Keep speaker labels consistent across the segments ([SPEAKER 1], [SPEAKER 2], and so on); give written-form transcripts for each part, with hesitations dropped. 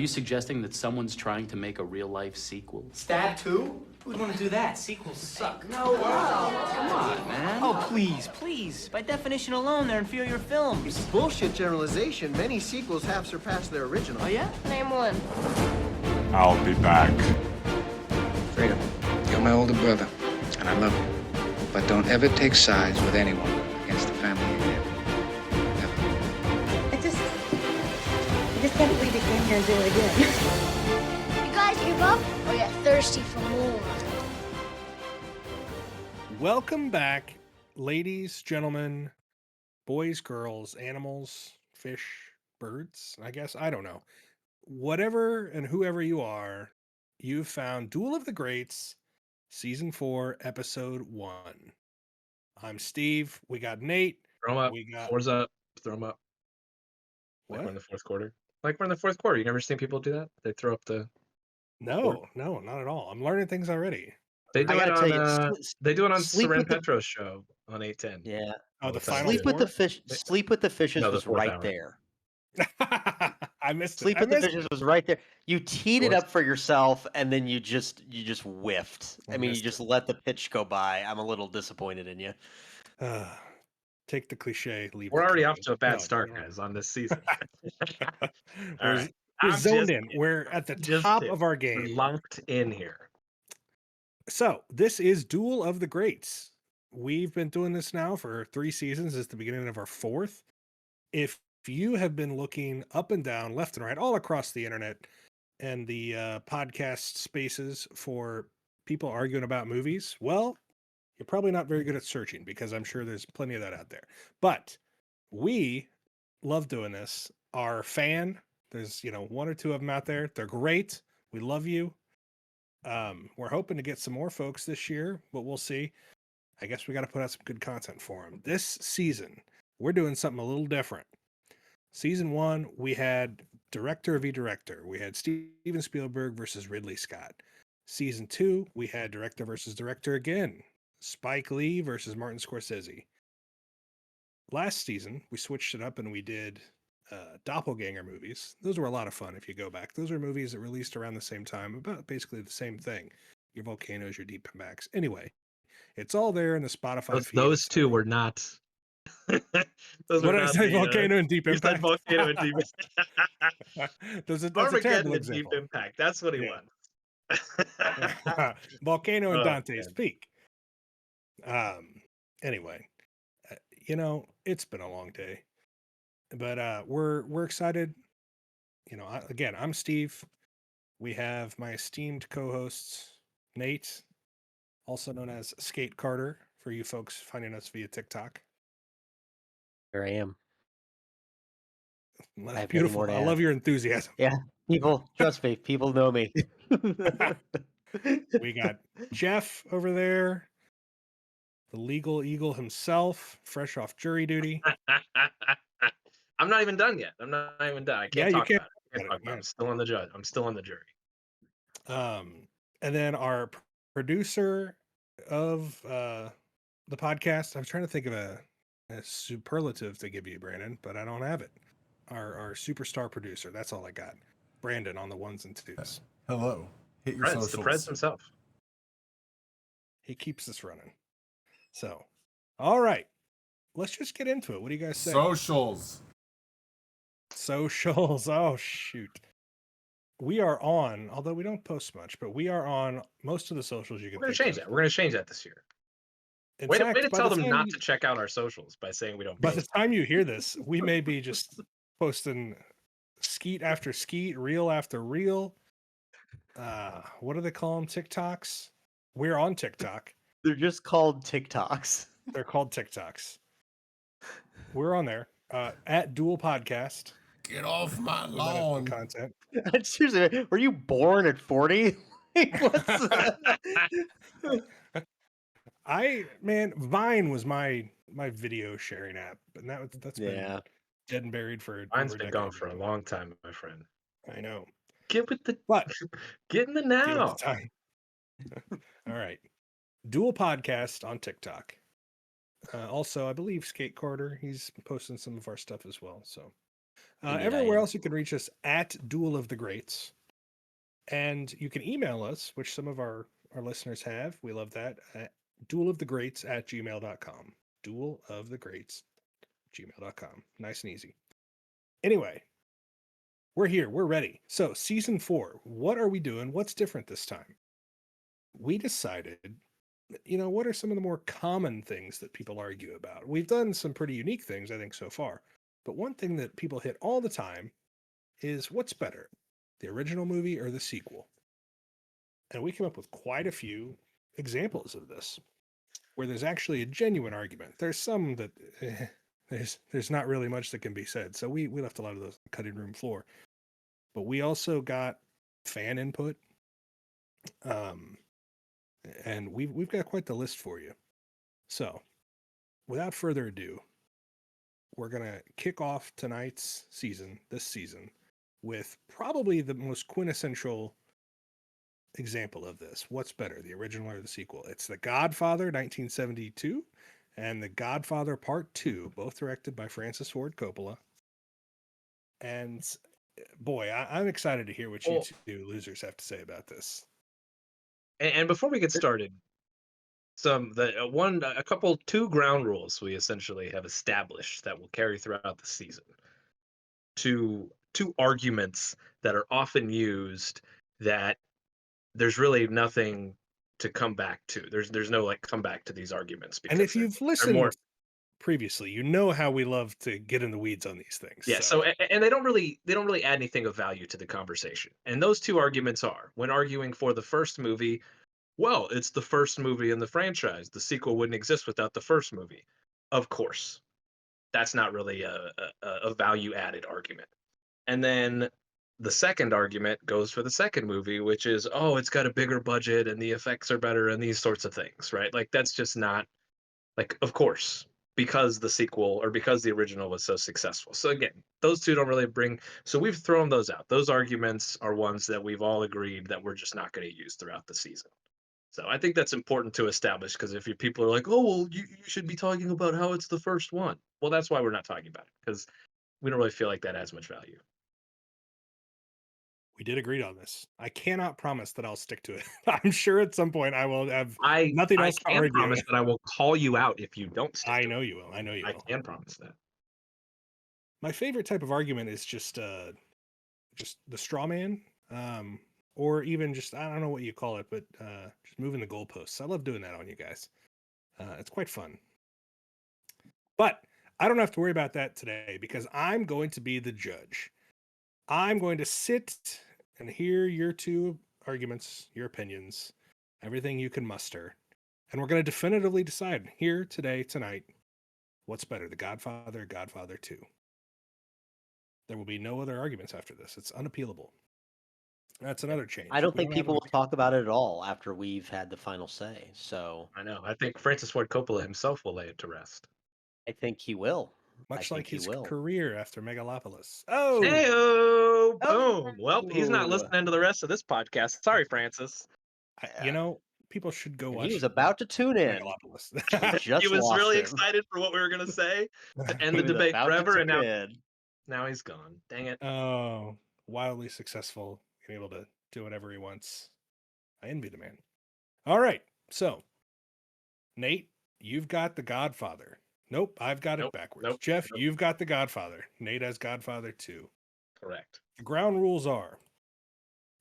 [SPEAKER 1] you suggesting that someone's trying to make a real-life sequel?
[SPEAKER 2] Stab 2? Who'd want to do that? Sequels suck.
[SPEAKER 3] No, come on, man.
[SPEAKER 2] Oh, please. By definition alone, they're inferior films.
[SPEAKER 3] Bullshit generalization. Many sequels have surpassed their original.
[SPEAKER 2] Oh, yeah?
[SPEAKER 4] Name one.
[SPEAKER 5] I'll be back.
[SPEAKER 6] Freedom, you're my older brother, and I love you. But don't ever take sides with anyone against the family you live. Never.
[SPEAKER 4] I just can't believe you came here and did it again. You guys give up, or you're thirsty for more?
[SPEAKER 7] Welcome back, ladies, gentlemen, boys, girls, animals, fish, birds, I guess. I don't know. Whatever and whoever you are, you've found Duel of the Greats, Season 4, Episode 1. I'm Steve. We got Nate.
[SPEAKER 8] Throw them up.
[SPEAKER 7] We got...
[SPEAKER 8] Fours up. Throw them up.
[SPEAKER 7] What?
[SPEAKER 8] Like we're in the fourth quarter. Like we're in the fourth quarter. You never seen people do that? They throw up the...
[SPEAKER 7] No, not at all. I'm learning things already.
[SPEAKER 8] They do it on, they do it on Seren
[SPEAKER 9] the...
[SPEAKER 8] Petro's show on 810.
[SPEAKER 9] Yeah.
[SPEAKER 7] Oh, the final
[SPEAKER 9] Sleep
[SPEAKER 7] four?
[SPEAKER 9] with the fish. Sleep with the fishes
[SPEAKER 8] No, the
[SPEAKER 9] was
[SPEAKER 8] fourth
[SPEAKER 9] right
[SPEAKER 8] hour.
[SPEAKER 9] there.
[SPEAKER 7] I missed
[SPEAKER 9] Sleep
[SPEAKER 7] it.
[SPEAKER 9] with the fishes was right there. You teed it
[SPEAKER 8] Fourth.
[SPEAKER 9] up for yourself, and then you just whiffed.
[SPEAKER 7] I
[SPEAKER 9] I mean, you
[SPEAKER 7] missed
[SPEAKER 9] just let the pitch go by. I'm a little disappointed in you.
[SPEAKER 7] Take the cliche. Leave.
[SPEAKER 8] We're
[SPEAKER 7] the
[SPEAKER 8] already
[SPEAKER 7] king.
[SPEAKER 8] off to a bad
[SPEAKER 7] No,
[SPEAKER 8] start,
[SPEAKER 7] no.
[SPEAKER 8] guys, on this season.
[SPEAKER 7] We're,
[SPEAKER 8] right.
[SPEAKER 7] we're
[SPEAKER 8] I'm
[SPEAKER 7] zoned
[SPEAKER 8] just
[SPEAKER 7] in. We're at the
[SPEAKER 8] just
[SPEAKER 7] top
[SPEAKER 8] kidding.
[SPEAKER 7] of our
[SPEAKER 8] We're
[SPEAKER 7] game.
[SPEAKER 8] lumped in here.
[SPEAKER 7] So this is Duel of the Greats. We've been doing this now for 3 seasons. It's the beginning of our 4th. If you have been looking up and down, left and right, all across the internet and the podcast spaces for people arguing about movies, well, you're probably not very good at searching because I'm sure there's plenty of that out there. But we love doing this. Our fan, there's 1 or 2 of them out there. They're great. We love you. We're hoping to get some more folks this year, but we'll see. I guess we got to put out some good content for them. This season, we're doing something a little different. Season 1, we had director v. director. We had Steven Spielberg versus Ridley Scott. Season 2, we had director versus director again. Spike Lee versus Martin Scorsese. Last season, we switched it up and we did doppelganger movies. Those were a lot of fun if you go back. Those are movies that released around the same time, about basically the same thing. Your volcanoes, your deep impacts. Anyway, it's all there in the Spotify feed.
[SPEAKER 8] Those two were not...
[SPEAKER 7] What did I say? Volcano and Deep Impact?
[SPEAKER 8] You said Volcano and Deep Impact.
[SPEAKER 7] That's a
[SPEAKER 8] Armageddon
[SPEAKER 7] terrible
[SPEAKER 8] and Deep
[SPEAKER 7] example.
[SPEAKER 8] Impact. That's what he wants.
[SPEAKER 7] Volcano and
[SPEAKER 8] Oh,
[SPEAKER 7] Dante's
[SPEAKER 8] man.
[SPEAKER 7] Peak. Anyway, it's been a long day, but we're excited. Again, I'm Steve. We have my esteemed co-hosts, Nate, also known as Skate Carter, for you folks finding us via TikTok.
[SPEAKER 9] Here I am. I have
[SPEAKER 7] Beautiful.
[SPEAKER 9] more to
[SPEAKER 7] I
[SPEAKER 9] add.
[SPEAKER 7] love your enthusiasm.
[SPEAKER 9] Yeah, people, trust me, people know me.
[SPEAKER 7] We got Jeff over there, the legal eagle himself, fresh off jury duty.
[SPEAKER 8] I'm not even done yet. I'm not even done. I can't
[SPEAKER 7] Yeah, you
[SPEAKER 8] talk
[SPEAKER 7] can't
[SPEAKER 8] about it. I can't
[SPEAKER 7] talk
[SPEAKER 8] talk about it.
[SPEAKER 7] about
[SPEAKER 8] I'm still on the judge. I'm still on the jury.
[SPEAKER 7] And then our producer of the podcast. I'm trying to think of a superlative to give you, Brandon, but I don't have it. Our superstar producer. That's all I got. Brandon on the 1s and 2s.
[SPEAKER 5] Hello. Hit your
[SPEAKER 8] Preds,
[SPEAKER 5] socials.
[SPEAKER 8] the Preds himself.
[SPEAKER 7] He keeps us running. So, all right. Let's just get into it. What do you guys say?
[SPEAKER 5] Socials.
[SPEAKER 7] Oh, shoot. We are on, although we don't post much, but we are on most of the socials you can
[SPEAKER 8] We're going to
[SPEAKER 7] think
[SPEAKER 8] change
[SPEAKER 7] of.
[SPEAKER 8] that. We're going to change that this year.
[SPEAKER 7] In
[SPEAKER 8] Way
[SPEAKER 7] fact,
[SPEAKER 8] to
[SPEAKER 7] by
[SPEAKER 8] tell
[SPEAKER 7] the
[SPEAKER 8] them
[SPEAKER 7] time
[SPEAKER 8] not
[SPEAKER 7] you-
[SPEAKER 8] to check out our socials by saying we don't
[SPEAKER 7] By the
[SPEAKER 8] post.
[SPEAKER 7] time you hear this, we may be just posting skeet after skeet, reel after reel. What do they call them? TikToks? We're on TikTok.
[SPEAKER 9] They're just called TikToks.
[SPEAKER 7] They're called TikToks. We're on there at Dual Podcast.
[SPEAKER 5] Get off my
[SPEAKER 7] for
[SPEAKER 5] lawn.
[SPEAKER 7] content.
[SPEAKER 9] Seriously, were you born at 40? What's that?
[SPEAKER 7] Vine was my video sharing app, and that's been
[SPEAKER 9] Yeah.
[SPEAKER 7] dead and buried for
[SPEAKER 8] Mine's
[SPEAKER 7] over a
[SPEAKER 8] been gone
[SPEAKER 7] decade
[SPEAKER 8] for a
[SPEAKER 7] now.
[SPEAKER 8] long time, my friend.
[SPEAKER 7] I know.
[SPEAKER 8] Get with the
[SPEAKER 7] But
[SPEAKER 8] get in the
[SPEAKER 7] give it
[SPEAKER 8] now.
[SPEAKER 7] time. All right. Dual Podcast on TikTok. Also, I believe Skate Carter, he's posting some of our stuff as well. So
[SPEAKER 2] Indeed, I
[SPEAKER 7] Everywhere
[SPEAKER 2] am.
[SPEAKER 7] else, you can reach us at Duel of the Greats. And you can email us, which some of our listeners have. We love that. At duelofthegreats@gmail.com. Duelofthegreats@gmail.com. Nice and easy. Anyway, we're here. We're ready. So, season 4, what are we doing? What's different this time? We decided, what are some of the more common things that people argue about? We've done some pretty unique things, I think, so far. But one thing that people hit all the time is what's better, the original movie or the sequel? And we came up with quite a few examples of this where there's actually a genuine argument. There's some that there's not really much that can be said. So we left a lot of those on the cutting room floor. But we also got fan input. And we've got quite the list for you. So, without further ado, we're going to kick off this season, with probably the most quintessential example of this. What's better, the original or the sequel? It's The Godfather, 1972, and The Godfather Part II, both directed by Francis Ford Coppola. And boy, I'm excited to hear what you two losers have to say about this.
[SPEAKER 8] And before we get started, two ground rules we essentially have established that will carry throughout the season. Two arguments that are often used that there's really nothing to come back to. There's no come back to these arguments, because
[SPEAKER 7] and if you've listened previously, you know how we love to get in the weeds on these things.
[SPEAKER 8] Yeah, so and they don't really add anything of value to the conversation. And those two arguments are, when arguing for the first movie, well, it's the first movie in the franchise. The sequel wouldn't exist without the first movie. Of course. That's not really a value-added argument. And then the second argument goes for the second movie, which is, it's got a bigger budget and the effects are better and these sorts of things, right? That's just not, of course, because the sequel or because the original was so successful. So again, those two don't really so we've thrown those out. Those arguments are ones that we've all agreed that we're just not going to use throughout the season. So I think that's important to establish, because if people are like, you should be talking about how it's the first one. Well, that's why we're not talking about it, because we don't really feel like that adds much value.
[SPEAKER 7] We did agree on this. I cannot promise that I'll stick to it. I'm sure at some point I will have nothing else to argue.
[SPEAKER 8] I promise that I will call you out if you don't stick to it.
[SPEAKER 7] I know you will.
[SPEAKER 8] I can promise that.
[SPEAKER 7] My favorite type of argument is just the straw man, or even just, I don't know what you call it, but just moving the goalposts. I love doing that on you guys. It's quite fun. But I don't have to worry about that today, because I'm going to be the judge. I'm going to sit and hear your two arguments, your opinions, everything you can muster. And we're going to definitively decide here tonight, what's better, The Godfather or Godfather 2. There will be no other arguments after this. It's unappealable. That's another change.
[SPEAKER 9] I don't think people will talk about it at all after we've had the final say. So
[SPEAKER 8] I know. I think Francis Ford Coppola himself will lay it to rest.
[SPEAKER 9] I think he will.
[SPEAKER 7] Much like his career after Megalopolis. Oh!
[SPEAKER 8] Hey-o! Boom! Well, he's not listening to the rest of this podcast. Sorry, Francis.
[SPEAKER 7] People should go watch.
[SPEAKER 9] He was about to tune in.
[SPEAKER 8] He was really excited for what we were going to say to end the debate forever, and now he's gone. Dang it.
[SPEAKER 7] Oh, wildly successful, being able to do whatever he wants. I envy the man. All right, so Nate, you've got The Godfather. Nope, I've got it backwards. Jeff, you've got The Godfather. Nate has Godfather 2.
[SPEAKER 8] Correct.
[SPEAKER 7] The ground rules are,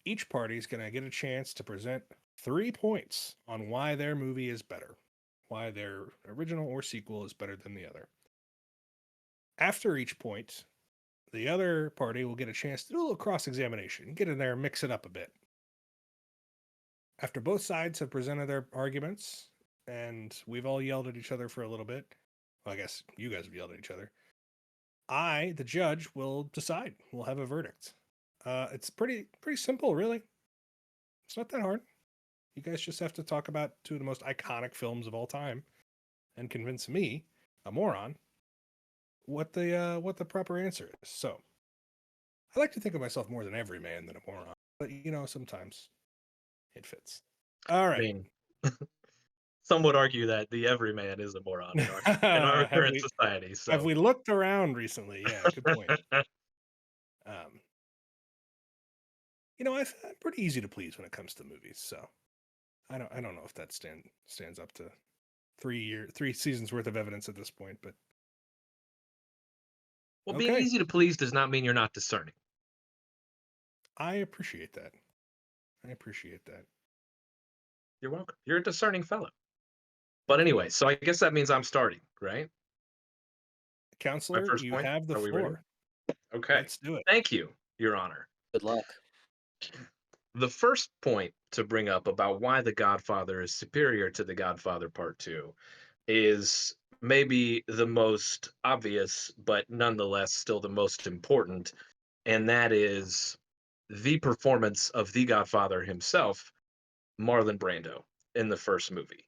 [SPEAKER 7] each party is going to get a chance to present 3 points on why their movie is better, why their original or sequel is better than the other. After each point, the other party will get a chance to do a little cross-examination, get in there and mix it up a bit. After both sides have presented their arguments, and we've all yelled at each other for a little bit, well, I guess you guys have yelled at each other, I, the judge, will decide. We'll have a verdict. It's pretty simple, really. It's not that hard. You guys just have to talk about 2 of the most iconic films of all time and convince me, a moron, what the proper answer is. So, I like to think of myself more as an everyman than a moron, but sometimes it fits. All right.
[SPEAKER 8] I mean, some would argue that the everyman is a moron in our current society. So.
[SPEAKER 7] Have we looked around recently? Yeah, good point. Um, I'm pretty easy to please when it comes to movies, so I don't know if that stands up to 3 seasons worth of evidence at this point, but
[SPEAKER 8] Well, being
[SPEAKER 7] okay.
[SPEAKER 8] easy to please does not mean you're not discerning.
[SPEAKER 7] I appreciate that.
[SPEAKER 8] You're welcome. You're a discerning fellow. But anyway, so I guess that means I'm starting, right? My
[SPEAKER 7] Counselor,
[SPEAKER 8] first
[SPEAKER 7] you
[SPEAKER 8] point.
[SPEAKER 7] have the
[SPEAKER 8] Are we ready?
[SPEAKER 7] floor.
[SPEAKER 8] Okay.
[SPEAKER 7] Let's do it.
[SPEAKER 8] Thank you, Your Honor.
[SPEAKER 1] Good luck.
[SPEAKER 8] The first point to bring up about why The Godfather is superior to The Godfather Part II is maybe the most obvious, but nonetheless still the most important, and that is the performance of the Godfather himself, Marlon Brando, in the first movie.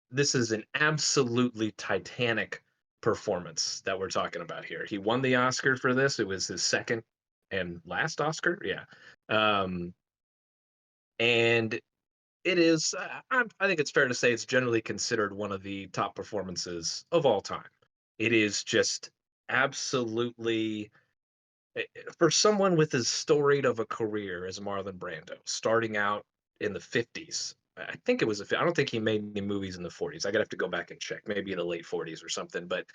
[SPEAKER 8] This is an absolutely titanic performance that we're talking about here. He won the Oscar for this. It was his second and last Oscar. Yeah. And it is, I think it's fair to say it's generally considered one of the top performances of all time. It is just absolutely, for someone with as storied of a career as Marlon Brando, starting out in the 50s. I think it was I don't think he made any movies in the 40s. I gotta have to go back and check, maybe in the late 40s or something. But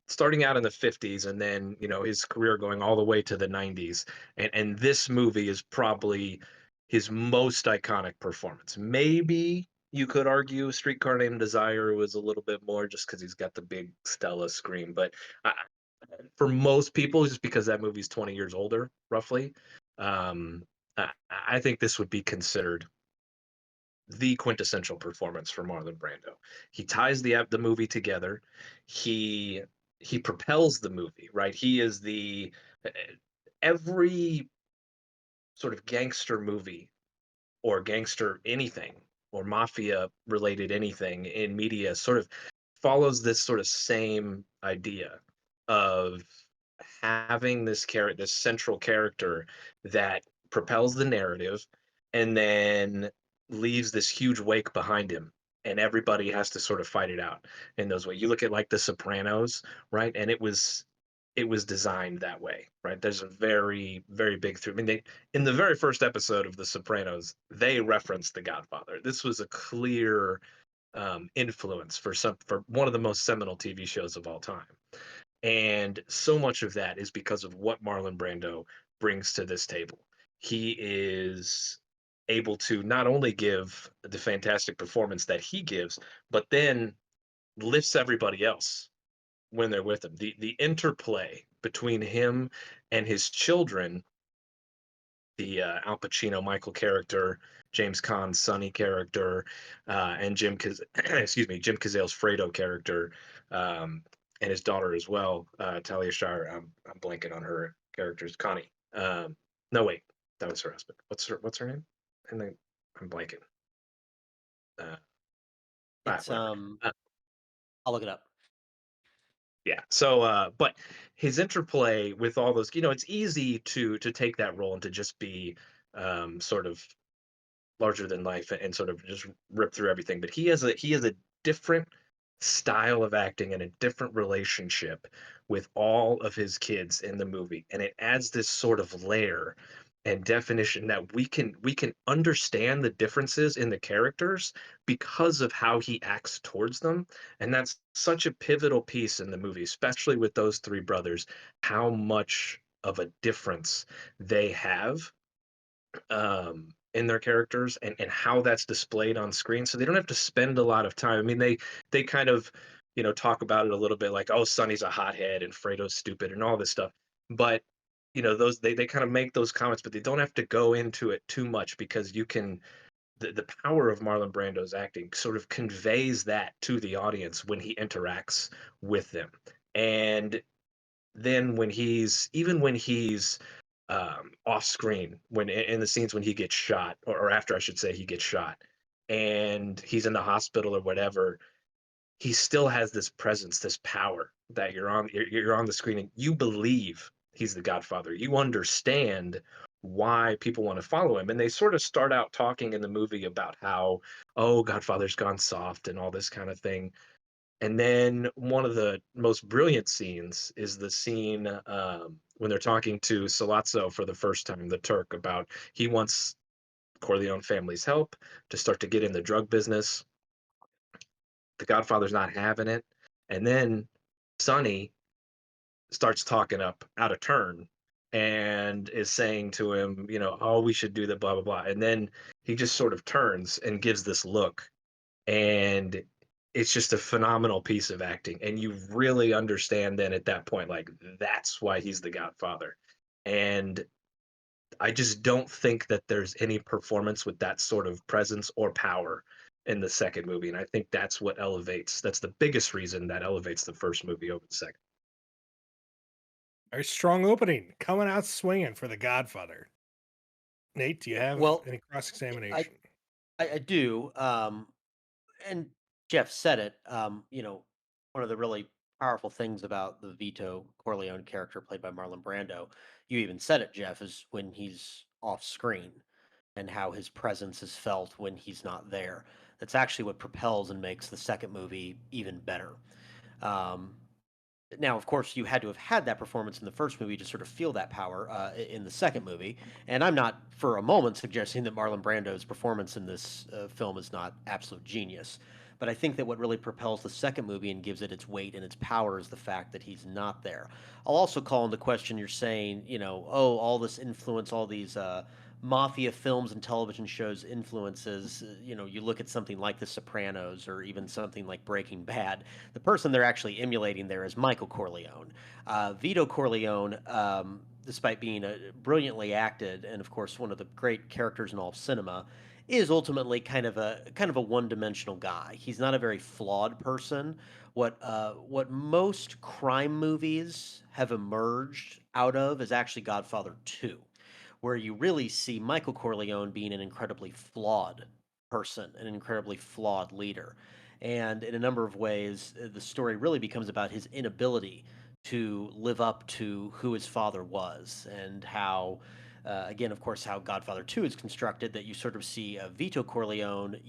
[SPEAKER 8] starting out in the 50s and then his career going all the way to the 90s, and this movie is probably his most iconic performance. Maybe you could argue Streetcar Named Desire was a little bit more just because he's got the big Stella scream, but for most people, just because that movie's 20 years older, roughly, um, I think this would be considered the quintessential performance for Marlon Brando. He ties the movie together. He he propels the movie, right? He is the every sort of gangster movie or gangster anything or mafia related anything in media sort of follows this sort of same idea of having this central character that propels the narrative and then leaves this huge wake behind him, and everybody has to sort of fight it out in those ways. You look at like The Sopranos, right? And it was designed that way, right? There's a very, very big through. I mean, they in the very first episode of The Sopranos, they referenced The Godfather. This was a clear influence for one of the most seminal TV shows of all time, and so much of that is because of what Marlon Brando brings to this table. He is able to not only give the fantastic performance that he gives, but then lifts everybody else when they're with him. The interplay between him and his children, the Al Pacino Michael character, James Caan's Sonny character, and excuse me, Jim Cazale's Fredo character, and his daughter as well, Talia Shire. I'm blanking on her characters. Connie. No, wait, that was her husband. What's her name? And then I'm blanking.
[SPEAKER 2] It's
[SPEAKER 8] Whatever.
[SPEAKER 2] I'll look it up.
[SPEAKER 8] Yeah. So, but his interplay with all those, it's easy to take that role and to just be sort of larger than life and sort of just rip through everything. But he has a different style of acting and a different relationship with all of his kids in the movie, and it adds this sort of layer and definition that we can understand the differences in the characters because of how he acts towards them. And that's such a pivotal piece in the movie, especially with those three brothers, how much of a difference they have in their characters, and how that's displayed on screen. So they don't have to spend a lot of time. I mean, they kind of, talk about it a little bit like, oh, Sonny's a hothead and Fredo's stupid and all this stuff. But those they kind of make those comments, but they don't have to go into it too much because the power of Marlon Brando's acting sort of conveys that to the audience when he interacts with them. And then when he's off screen, when in the scenes when he gets shot, or after I should say he gets shot, and he's in the hospital or whatever, he still has this presence, this power that you're on the screen and you believe he's the Godfather. You understand why people want to follow him. And they sort of start out talking in the movie about how, oh, Godfather's gone soft and all this kind of thing. And then one of the most brilliant scenes is the scene when they're talking to Sollozzo for the first time, the Turk, about he wants Corleone family's help to start to get in the drug business. The Godfather's not having it. And then Sonny starts talking up out of turn and is saying to him, oh, we should do the blah, blah, blah. And then he just sort of turns and gives this look. And it's just a phenomenal piece of acting. And you really understand then at that point, like, that's why he's the Godfather. And I just don't think that there's any performance with that sort of presence or power in the second movie. And I think that's the biggest reason that elevates the first movie over the second.
[SPEAKER 7] Very strong opening, coming out swinging for the Godfather. Nate, do you have any cross examination?
[SPEAKER 9] I do. And Jeff said it. One of the really powerful things about the Vito Corleone character played by Marlon Brando, you even said it, Jeff, is when he's off screen and how his presence is felt when he's not there. That's actually what propels and makes the second movie even better. Now, of course, you had to have had that performance in the first movie to sort of feel that power in the second movie. And I'm not for a moment suggesting that Marlon Brando's performance in this film is not absolute genius. But I think that what really propels the second movie and gives it its weight and its power is the fact that he's not there. I'll also call into question you're saying, all this influence, all these mafia films and television shows influences. You look at something like The Sopranos or even something like Breaking Bad. The person they're actually emulating there is Michael Corleone. Vito Corleone, despite being brilliantly acted and of course one of the great characters in all of cinema, is ultimately kind of a one-dimensional guy. He's not a very flawed person. What most crime movies have emerged out of is actually Godfather 2, where you really see Michael Corleone being an incredibly flawed person, an incredibly flawed leader. And in a number of ways, the story really becomes about his inability to live up to who his father was and how, again, of course, how Godfather 2 is constructed, that you sort of see Vito Corleone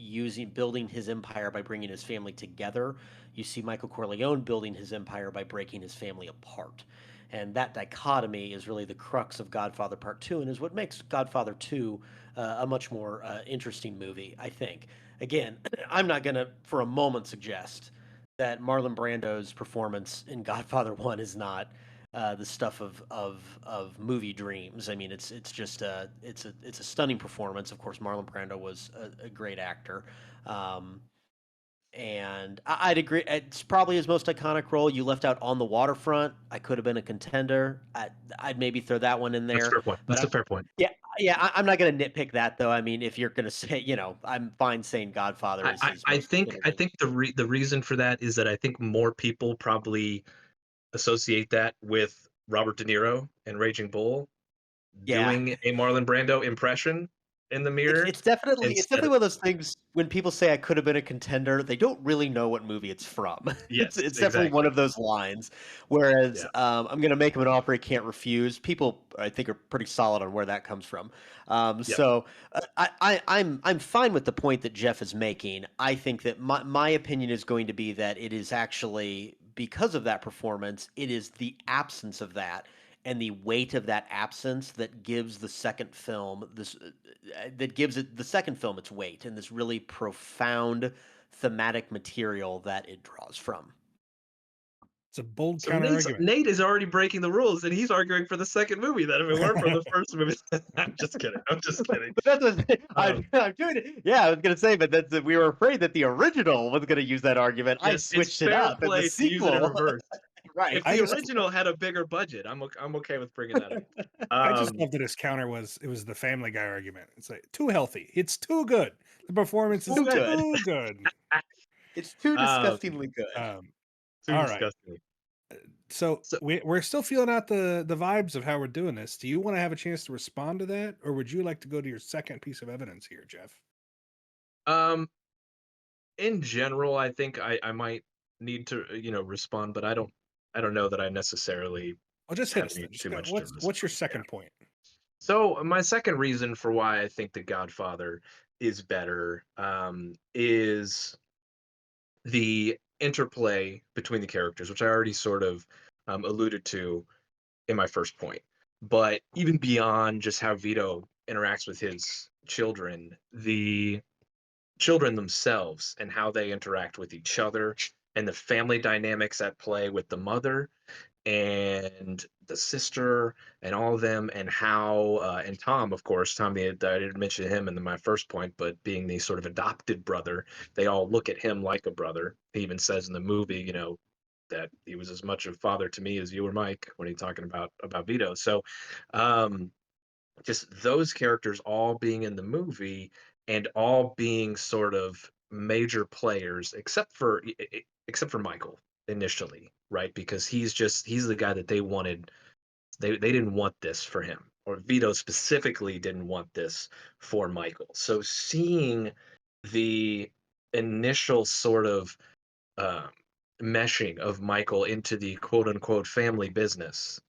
[SPEAKER 9] building his empire by bringing his family together. You see Michael Corleone building his empire by breaking his family apart. And that dichotomy is really the crux of Godfather Part II and is what makes Godfather 2 a much more interesting movie, I think. Again, I'm not going to for a moment suggest that Marlon Brando's performance in Godfather 1 is not the stuff of movie dreams. I mean, it's just it's a stunning performance. Of course, Marlon Brando was a great actor. And I'd agree. It's probably his most iconic role. You left out On the Waterfront. I could have been a contender. I'd maybe throw that one in there.
[SPEAKER 8] That's a fair point. That's a fair point.
[SPEAKER 9] Yeah. I'm not going to nitpick that though. I mean, if you're going to say, I'm fine saying Godfather is.
[SPEAKER 8] I think the reason for that is that I think more people probably associate that with Robert De Niro and Raging Bull doing a Marlon Brando impression in the mirror.
[SPEAKER 9] It's definitely one of those things when people say I could have been a contender, they don't really know what movie it's from.
[SPEAKER 8] Yes,
[SPEAKER 9] it's definitely one of those lines. Whereas I'm going to make him an offer he can't refuse. People, I think, are pretty solid on where that comes from. So I'm fine with the point that Jeff is making. I think that my opinion is going to be that it is actually, because of that performance, it is the absence of that and the weight of that absence that gives the second film the second film its weight and this really profound thematic material that it draws from.
[SPEAKER 7] It's a bold counter argument.
[SPEAKER 8] Nate is already breaking the rules, and he's arguing for the second movie that we weren't for the first movie. I'm just kidding.
[SPEAKER 9] But that's I'm doing it. Yeah, I was gonna say, but we were afraid that the original was gonna use that argument. I switched it up in the sequel.
[SPEAKER 8] In reverse.
[SPEAKER 9] Right.
[SPEAKER 8] If the original had a bigger budget, I'm okay with bringing that up.
[SPEAKER 7] I just love that his counter was the Family Guy argument. It's like too healthy. It's too good. The performance is too good.
[SPEAKER 9] It's too disgustingly good.
[SPEAKER 7] All right. So we're still feeling out the vibes of how we're doing this. Do you want to have a chance to respond to that, or would you like to go to your second piece of evidence here, Jeff?
[SPEAKER 8] In general, I think I might need to respond, but I don't know that I necessarily.
[SPEAKER 7] I'll just hit us. Too much. What's your second point?
[SPEAKER 8] So my second reason for why I think The Godfather is better is the interplay between the characters, which I already sort of alluded to in my first point. But even beyond just how Vito interacts with his children, the children themselves and how they interact with each other and the family dynamics at play with the mother and the sister and all of them, and how and Tom, of course, Tom, I didn't mention him in my first point, but being the sort of adopted brother, they all look at him like a brother. He even says in the movie, that he was as much a father to me as you or Mike when he's talking about Vito. So um just those characters all being in the movie and all being sort of major players, except for Michael initially, right? Because he's the guy that they wanted. They didn't want this for him, or Vito specifically didn't want this for Michael. So seeing the initial sort of um, meshing of Michael into the quote unquote family business,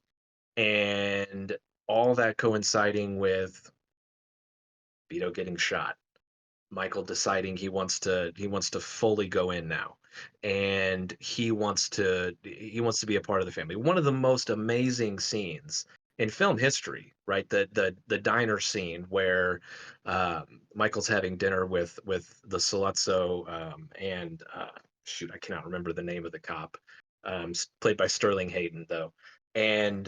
[SPEAKER 8] and all that coinciding with Vito getting shot, Michael deciding he wants to fully go in now, and he wants to be a part of the family. One of the most amazing scenes in film history, right? The diner scene where Michael's having dinner with the Sollozzo and shoot, I cannot remember the name of the cop, played by Sterling Hayden though, and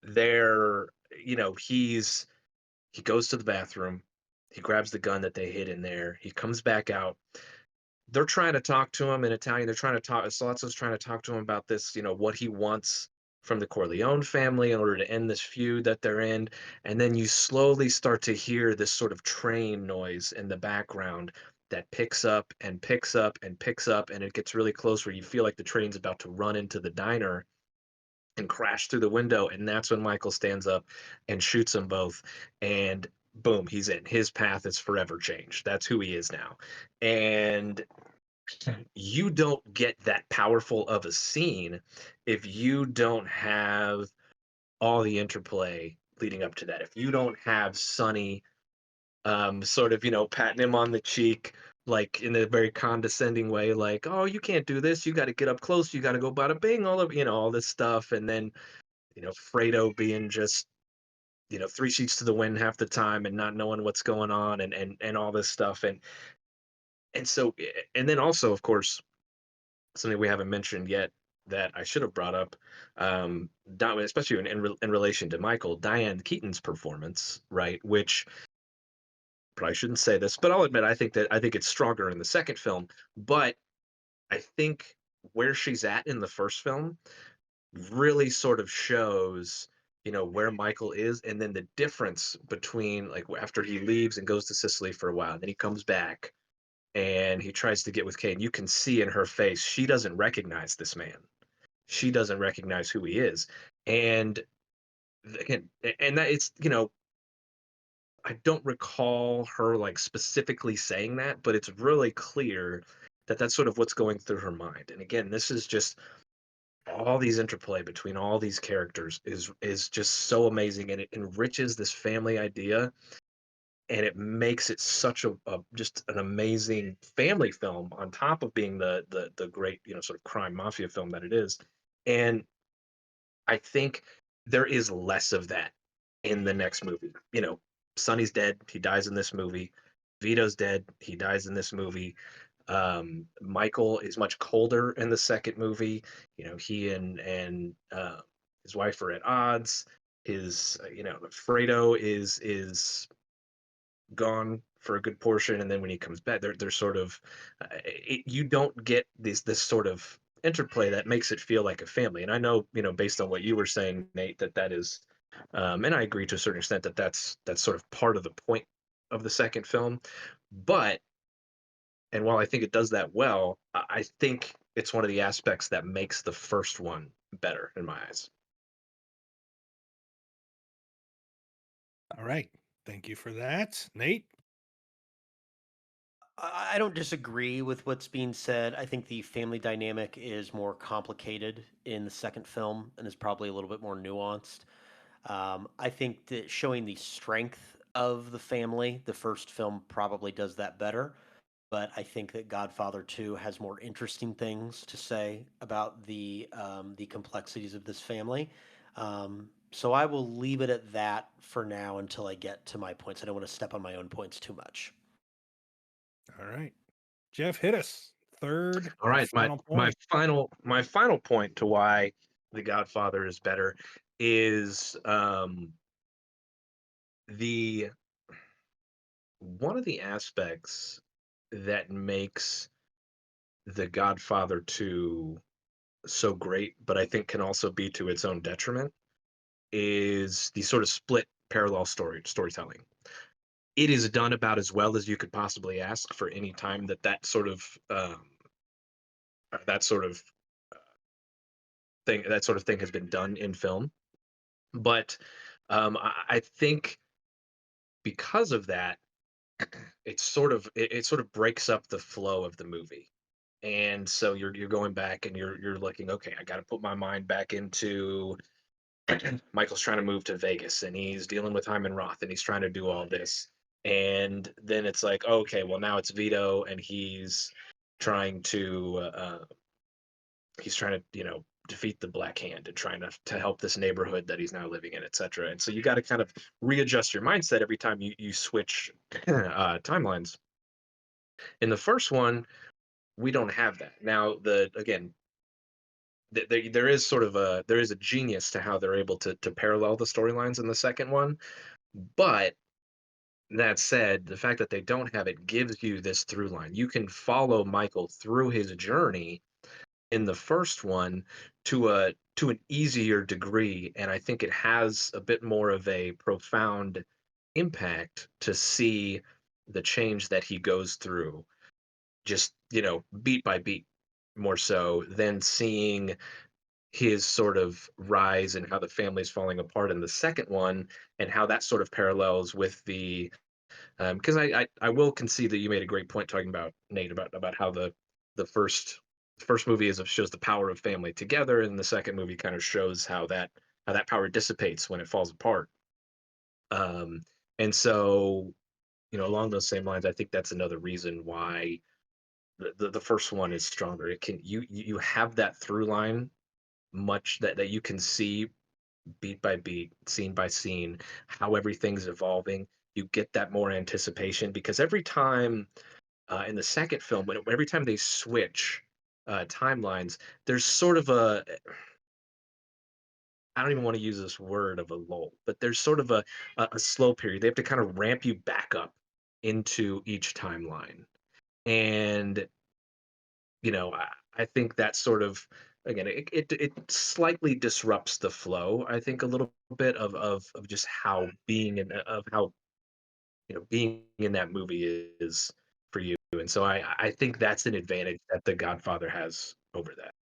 [SPEAKER 8] they're he goes to the bathroom. He grabs the gun that they hid in there. He comes back out. They're trying to talk to him in Italian. They're trying to talk. Salazzo's trying to talk to him about this, what he wants from the Corleone family in order to end this feud that they're in. And then you slowly start to hear this sort of train noise in the background that picks up and picks up and picks up. And it gets really close where you feel like the train's about to run into the diner and crash through the window. And that's when Michael stands up and shoots them both. And boom, he's in. His path is forever changed. That's who he is now. And you don't get that powerful of a scene if you don't have all the interplay leading up to that. If you don't have Sonny sort of, patting him on the cheek, like in a very condescending way, like, oh, you can't do this. You got to get up close. You got to go bada bing, all this stuff. And then, Fredo being just, three sheets to the wind half the time and not knowing what's going on and all this stuff. And so, and then also, of course, something we haven't mentioned yet that I should have brought up, especially in relation to Michael, Diane Keaton's performance, right? Which probably shouldn't say this, but I'll admit I think it's stronger in the second film. But I think where she's at in the first film really sort of shows, where Michael is, and then the difference between like after he leaves and goes to Sicily for a while, and then he comes back and he tries to get with Kate. And you can see in her face she doesn't recognize this man. She doesn't recognize who he is, and again, and that it's I don't recall her like specifically saying that, but it's really clear that that's sort of what's going through her mind. And again, this is just all these interplay between all these characters is just so amazing, and it enriches this family idea, and it makes it such a just an amazing family film on top of being the great sort of crime mafia film that it is. And I think there is less of that in the next movie. Sonny's dead. He dies in this movie. Vito's dead. He dies in this movie. Michael is much colder in the second movie. He and his wife are at odds. His Fredo is gone for a good portion, and then when he comes back, they're sort of you don't get this sort of interplay that makes it feel like a family. And I know, based on what you were saying, Nate, that is, and I agree to a certain extent that that's sort of part of the point of the second film. But and while I think it does that well, I think it's one of the aspects that makes the first one better in my eyes.
[SPEAKER 7] All right. Thank you for that. Nate?
[SPEAKER 9] I don't disagree with what's being said. I think the family dynamic is more complicated in the second film and is probably a little bit more nuanced. I think that showing the strength of the family, the first film probably does that better. But I think that Godfather 2 has more interesting things to say about the complexities of this family. So I will leave it at that for now until I get to my points. I don't want to step on my own points too much.
[SPEAKER 7] All right. Jeff, hit us. Third
[SPEAKER 8] All
[SPEAKER 7] and
[SPEAKER 8] right,
[SPEAKER 7] final point.
[SPEAKER 8] my final point to why The Godfather is better is the one of the aspects that makes The Godfather 2 so great, but I think can also be to its own detriment, is the sort of split parallel storytelling. It is done about as well as you could possibly ask for any time that sort of that sort of thing has been done in film. But I think because of that, it sort of breaks up the flow of the movie. And so you're going back and you're looking, okay, I got to put my mind back into Michael's trying to move to Vegas and he's dealing with Hyman Roth and he's trying to do all this. And then it's like, okay, well now it's Vito and trying to he's trying to, defeat the Black Hand and trying to help this neighborhood that he's now living in, etc. And so you got to kind of readjust your mindset every time you switch timelines. In the first one, we don't have that. Now, there is a genius to how they're able to parallel the storylines in the second one, but that said, the fact that they don't have it gives you this through line. You can follow Michael through his journey in the first one to an easier degree, and I think it has a bit more of a profound impact to see the change that he goes through, just beat by beat, more so than seeing his sort of rise and how the family's falling apart in the second one, and how that sort of parallels with the because I will concede that you made a great point talking about Nate about how the first movie shows the power of family together, and the second movie kind of shows how that power dissipates when it falls apart. Um, and so along those same lines, I think that's another reason why the first one is stronger. It can you have that through line much that you can see beat by beat, scene by scene, how everything's evolving. You get that more anticipation because every time in the second film, every time they switch timelines, there's sort of I don't even want to use this word of a lull, but there's sort of a slow period. They have to kind of ramp you back up into each timeline. And I think that sort of again it slightly disrupts the flow, I think, a little bit of just how being in that movie is for you. And so I think that's an advantage that The Godfather has over that.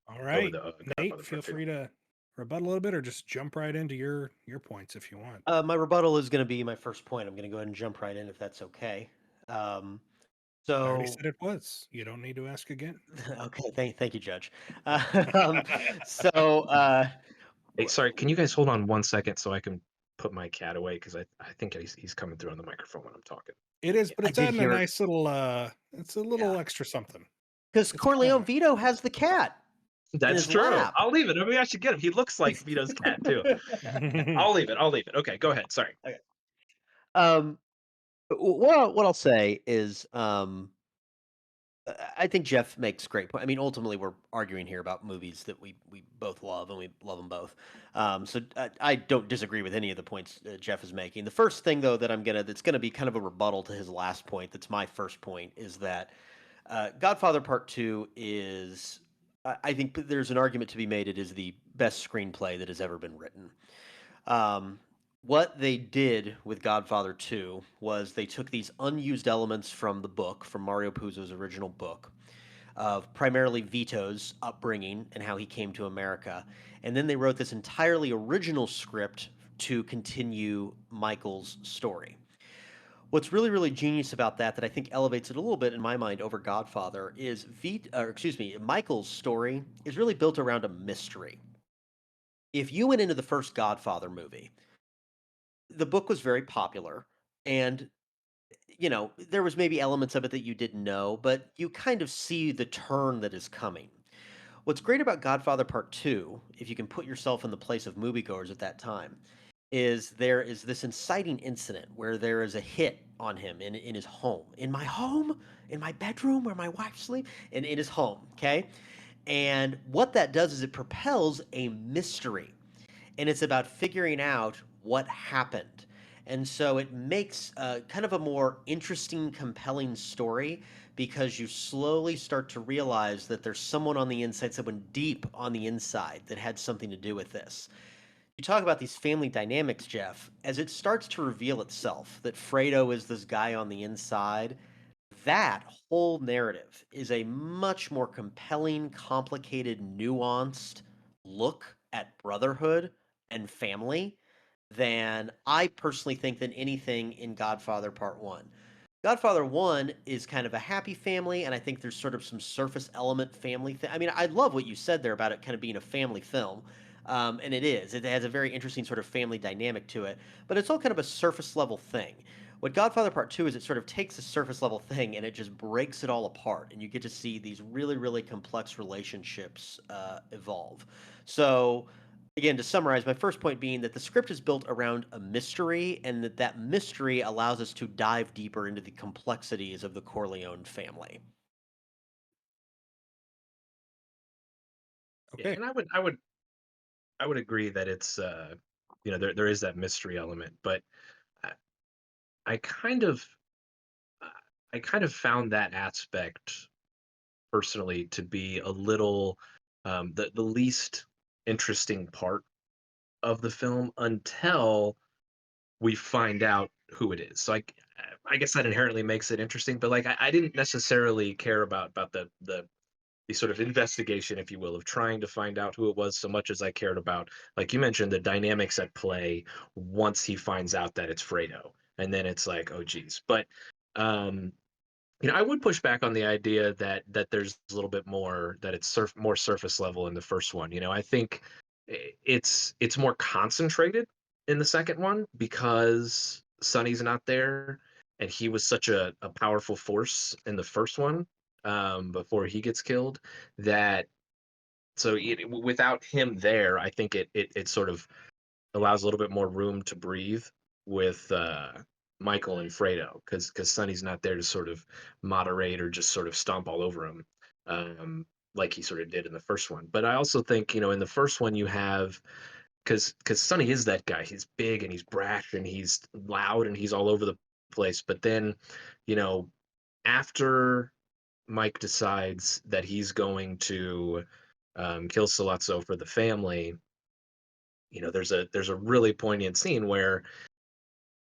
[SPEAKER 7] All
[SPEAKER 8] Over
[SPEAKER 7] right.
[SPEAKER 8] the
[SPEAKER 7] Nate,
[SPEAKER 8] Godfather
[SPEAKER 7] feel
[SPEAKER 8] Part II.
[SPEAKER 7] free to rebuttal a little bit or just jump right into your points if you want.
[SPEAKER 9] My rebuttal is going to be my first point. I'm going to go ahead and jump right in if that's okay.
[SPEAKER 7] I already
[SPEAKER 9] So
[SPEAKER 7] said it was. You don't need to ask again.
[SPEAKER 9] okay, thank you, Judge. Um, so
[SPEAKER 8] Hey, sorry, can you guys hold on 1 second so I can put my cat away? Because I think he's coming through on the microphone when I'm talking.
[SPEAKER 7] It is, but
[SPEAKER 9] I
[SPEAKER 7] it's
[SPEAKER 9] did
[SPEAKER 7] adding a
[SPEAKER 9] hear
[SPEAKER 7] nice little it's a little
[SPEAKER 9] yeah,
[SPEAKER 7] extra something.
[SPEAKER 9] because
[SPEAKER 7] It's
[SPEAKER 9] Corleone
[SPEAKER 7] kinda
[SPEAKER 9] Vito has the cat in
[SPEAKER 8] That's
[SPEAKER 9] his
[SPEAKER 8] true.
[SPEAKER 9] lap.
[SPEAKER 8] I'll leave it. Maybe I should get him. He looks like Vito's cat too. I'll leave it. I'll leave it. Okay, go ahead. Sorry.
[SPEAKER 9] Okay. Um, what I'll say is, I think Jeff makes great point. I mean, ultimately, we're arguing here about movies that we both love, and we love them both. So I don't disagree with any of the points Jeff is making. The first thing, though, that's gonna be kind of a rebuttal to his last point. That's my first point. Is that Godfather Part Two is. I think there's an argument to be made. It is the best screenplay that has ever been written. Um, what they did with Godfather 2 was they took these unused elements from the book, from Mario Puzo's original book, of primarily Vito's upbringing and how he came to America, and then they wrote this entirely original script to continue Michael's story. What's really, really genius about that I think elevates it a little bit in my mind over Godfather is Michael's story is really built around a mystery. If you went into the first Godfather movie, the book was very popular, and there was maybe elements of it that you didn't know, but you kind of see the turn that is coming. What's great about Godfather Part 2, if you can put yourself in the place of moviegoers at that time, is there is this inciting incident where there is a hit on him in his home. In my home? In my bedroom where my wife sleeps? In his home, okay? And what that does is it propels a mystery, and it's about figuring out what happened. And so it makes kind of a more interesting, compelling story because you slowly start to realize that there's someone on the inside, someone deep on the inside that had something to do with this. You talk about these family dynamics, Jeff, as it starts to reveal itself that Fredo is this guy on the inside. That whole narrative is a much more compelling, complicated, nuanced look at brotherhood and family than I personally think than anything in Godfather Part 1. Godfather 1 is kind of a happy family, and I think there's sort of some surface element family thing. I mean, I love what you said there about it kind of being a family film. And it is. It has a very interesting sort of family dynamic to it, but it's all kind of a surface level thing. What Godfather Part 2 is, it sort of takes a surface level thing and it just breaks it all apart, and you get to see these really, really complex relationships evolve. So, again, to summarize, my first point being that the script is built around a mystery, and that mystery allows us to dive deeper into the complexities of the Corleone family.
[SPEAKER 8] Yeah,
[SPEAKER 7] Okay.
[SPEAKER 8] and I would agree that it's there is that mystery element, but I, I kind of uh, I kind of found that aspect personally to be a little the least interesting part of the film until we find out who it is. So I guess that inherently makes it interesting, but like I didn't necessarily care about the sort of investigation, if you will, of trying to find out who it was so much as I cared about, like you mentioned, the dynamics at play once he finds out that it's Fredo. And then it's like, oh geez. But um, I would push back on the idea that there's a little bit more that it's more surface level in the first one. I think it's more concentrated in the second one because Sonny's not there, and he was such a powerful force in the first one before he gets killed. That so without him there, I think it sort of allows a little bit more room to breathe with Michael and Fredo because Sonny's not there to sort of moderate or just sort of stomp all over him like he sort of did in the first one. But I also think in the first one you have because Sonny is that guy. He's big and he's brash and he's loud and he's all over the place. But then you know after Mike decides that he's going to kill Sollozzo for the family, there's a really poignant scene where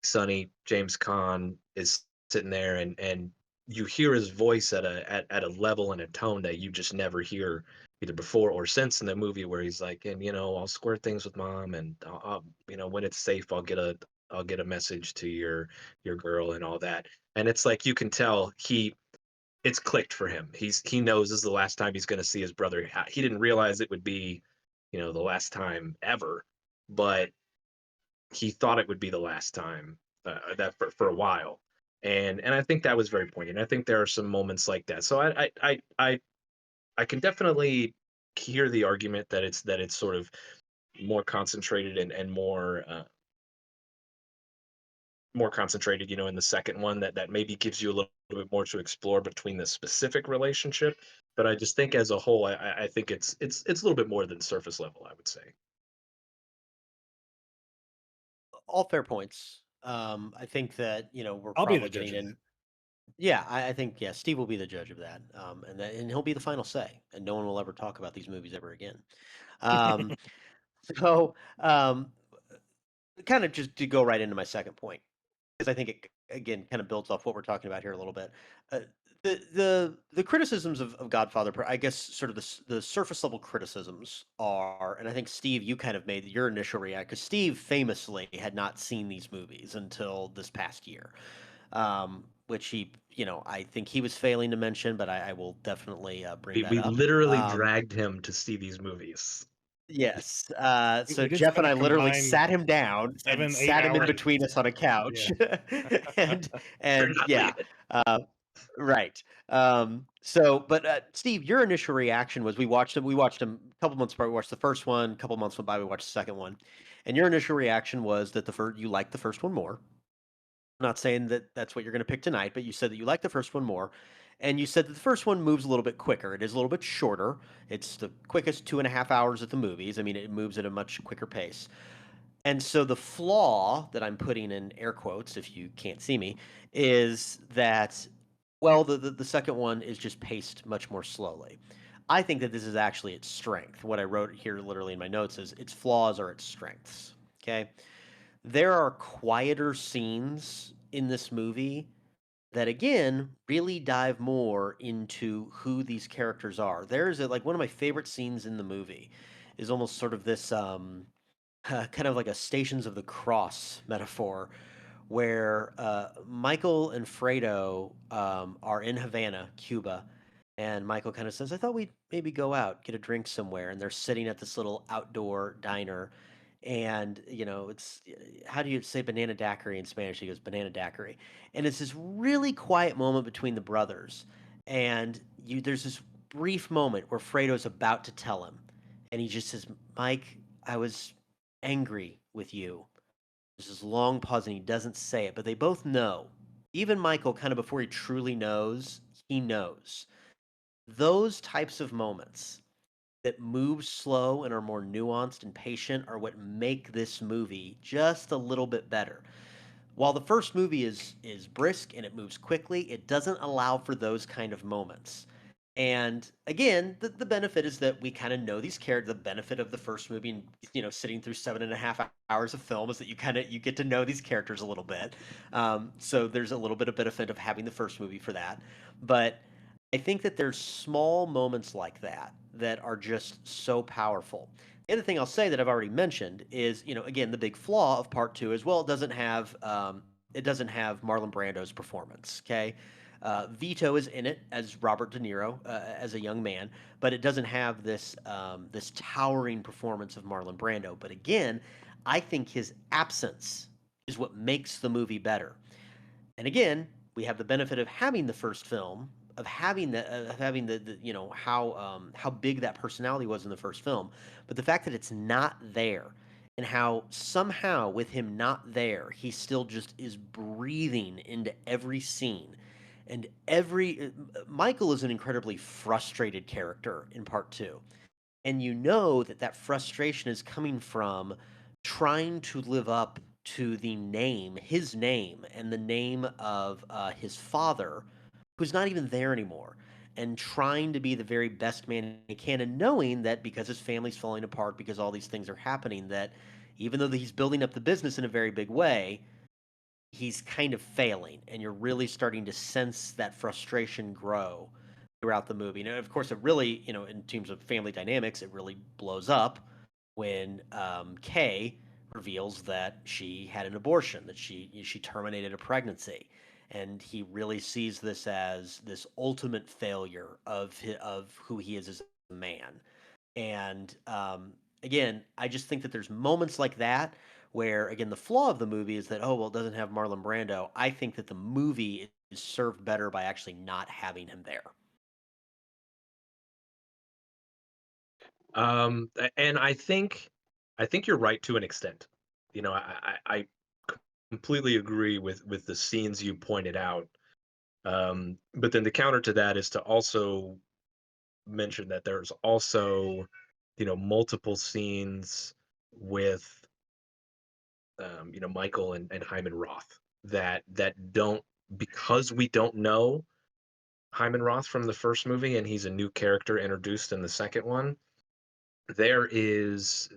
[SPEAKER 8] Sonny James Caan is sitting there and you hear his voice at a level and a tone that you just never hear either before or since in the movie, where he's like, and I'll square things with mom, and when it's safe I'll get a message to your girl and all that. And it's like you can tell it's clicked for him. He knows this is the last time he's going to see his brother. He didn't realize it would be the last time ever, but he thought it would be the last time that for a while. And I think that was very poignant. I think there are some moments like that. So I can definitely hear the argument that it's sort of more concentrated and more concentrated, in the second one, that maybe gives you a little bit more to explore between the specific relationship. But I just think as a whole, I think it's a little bit more than surface level, I would say.
[SPEAKER 9] All fair points. I think that we're
[SPEAKER 7] I'll be the
[SPEAKER 9] probably
[SPEAKER 7] judge
[SPEAKER 9] getting
[SPEAKER 7] of that.
[SPEAKER 9] in. Yeah, I think Steve will be the judge of that, and he'll be the final say, and no one will ever talk about these movies ever again. Um, so, kind of just to go right into my second point, because I think it again kind of builds off what we're talking about here a little bit. Uh, the criticisms of Godfather, I guess, sort of the surface level criticisms are, and I think Steve, you kind of made your initial react because Steve famously had not seen these movies until this past year, which I think he was failing to mention, but I will definitely bring
[SPEAKER 8] We
[SPEAKER 9] that
[SPEAKER 8] we
[SPEAKER 9] up.
[SPEAKER 8] literally dragged him to see these movies.
[SPEAKER 9] Yes. So
[SPEAKER 7] We did
[SPEAKER 9] Jeff and
[SPEAKER 7] spend
[SPEAKER 9] I
[SPEAKER 7] a
[SPEAKER 9] literally
[SPEAKER 7] combined
[SPEAKER 9] sat him down and
[SPEAKER 7] 7-8
[SPEAKER 9] sat him in
[SPEAKER 7] hours.
[SPEAKER 9] between us on a couch, and
[SPEAKER 8] You're
[SPEAKER 9] and
[SPEAKER 8] not
[SPEAKER 9] yeah,
[SPEAKER 8] leaving.
[SPEAKER 9] right. But Steve, your initial reaction was we watched them. We watched them a couple months apart. We watched the first one. A couple months went by. We watched the second one, and your initial reaction was that the first you liked the first one more. I'm not saying that that's what you're going to pick tonight, but you said that you like the first one more. And you said that the first one moves a little bit quicker. It is a little bit shorter. It's the quickest 2.5 hours at the movies. I mean, it moves at a much quicker pace. And so the flaw that I'm putting in air quotes, if you can't see me, is that, well, the second one is just paced much more slowly. I think that this is actually its strength. What I wrote here literally in my notes is its flaws are its strengths. Okay. There are quieter scenes in this movie that again really dive more into who these characters are. There's like one of my favorite scenes in the movie is almost sort of this kind of like a Stations of the Cross metaphor where Michael and Fredo are in Havana, Cuba, and Michael kind of says, "I thought we'd maybe go out, get a drink somewhere." And they're sitting at this little outdoor diner, and it's how do you say banana daiquiri in Spanish? He goes banana daiquiri, and it's this really quiet moment between the brothers, and there's this brief moment where Fredo's about to tell him, and he just says, "Mike, I was angry with you." There's this long pause, and he doesn't say it, but they both know. Even Michael, kind of before he truly knows, he knows. Those types of moments that move slow and are more nuanced and patient are what make this movie just a little bit better. While the first movie is brisk and it moves quickly, it doesn't allow for those kind of moments. And again, the benefit is that we kind of know these characters. The benefit of the first movie and sitting through 7.5 hours of film is that you get to know these characters a little bit. So there's a little bit of benefit of having the first movie for that. But I think that there's small moments like that that are just so powerful. The other thing I'll say that I've already mentioned is, again, the big flaw of part two is, well, it doesn't have Marlon Brando's performance. Okay, Vito is in it as Robert De Niro as a young man, but it doesn't have this towering performance of Marlon Brando. But again, I think his absence is what makes the movie better. And again, we have the benefit of having the first film, of having the how big that personality was in the first film, but the fact that it's not there, and how somehow with him not there, he still just is breathing into every scene, and Michael is an incredibly frustrated character in part two, and that frustration is coming from trying to live up to his name, and the name of his father, who's not even there anymore, and trying to be the very best man he can, and knowing that because his family's falling apart, because all these things are happening, that even though he's building up the business in a very big way, he's kind of failing, and you're really starting to sense that frustration grow throughout the movie. And of course, it really, in terms of family dynamics, it really blows up when Kay reveals that she had an abortion, that she terminated a pregnancy, and he really sees this as this ultimate failure of who he is as a man. And again, I just think that there's moments like that where, again, the flaw of the movie is that, oh, well, it doesn't have Marlon Brando. I think that the movie is served better by actually not having him there.
[SPEAKER 8] And I think you're right to an extent. I completely agree with the scenes you pointed out. But then the counter to that is to also mention that there's also, multiple scenes with Michael and Hyman Roth that don't, because we don't know Hyman Roth from the first movie and he's a new character introduced in the second one. There's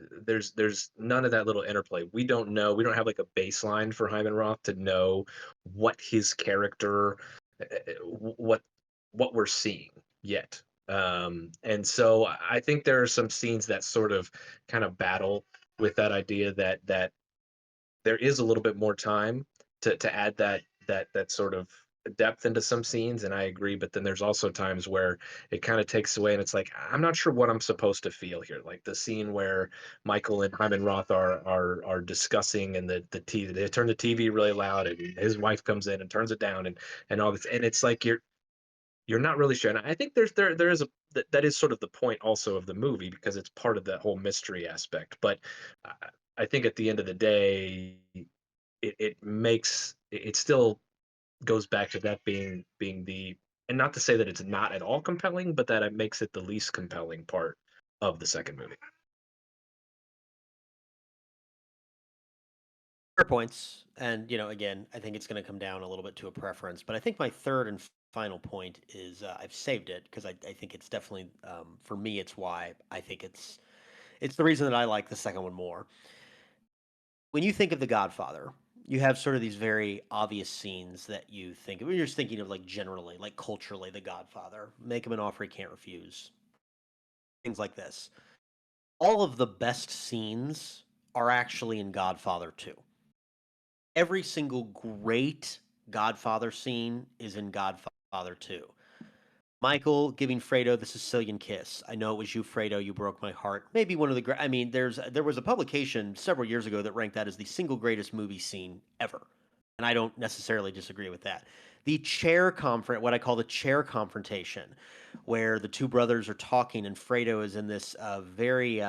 [SPEAKER 8] none of that little interplay. We don't have like a baseline for Hyman Roth to know what his character, what we're seeing yet. And so I think there are some scenes that sort of kind of battle with that idea that there is a little bit more time to add that sort of depth into some scenes, and I agree. But then there's also times where it kind of takes away, and it's like I'm not sure what I'm supposed to feel here. Like the scene where Michael and Hyman Roth are discussing, and the TV they turn the TV really loud, and his wife comes in and turns it down, and all this, and it's like you're not really sure. And I think there is that is sort of the point also of the movie because it's part of that whole mystery aspect. But I, I think at the end of the day, it makes it still goes back to that being the, and not to say that it's not at all compelling, but that it makes it the least compelling part of the second movie.
[SPEAKER 9] Fair points. And, again, I think it's going to come down a little bit to a preference. But I think my third and final point is I've saved it because I think it's definitely, for me, it's why I think it's the reason that I like the second one more. When you think of The Godfather, you have sort of these very obvious scenes that you think of. You're just thinking of like generally, like culturally, The Godfather, make him an offer he can't refuse, things like this. All of the best scenes are actually in Godfather 2. Every single great Godfather scene is in Godfather 2. Michael giving Fredo the Sicilian kiss. I know it was you, Fredo. You broke my heart. Maybe one of the great. I mean, there was a publication several years ago that ranked that as the single greatest movie scene ever, and I don't necessarily disagree with that. The chair conference, what I call the chair confrontation, where the two brothers are talking and Fredo is in this very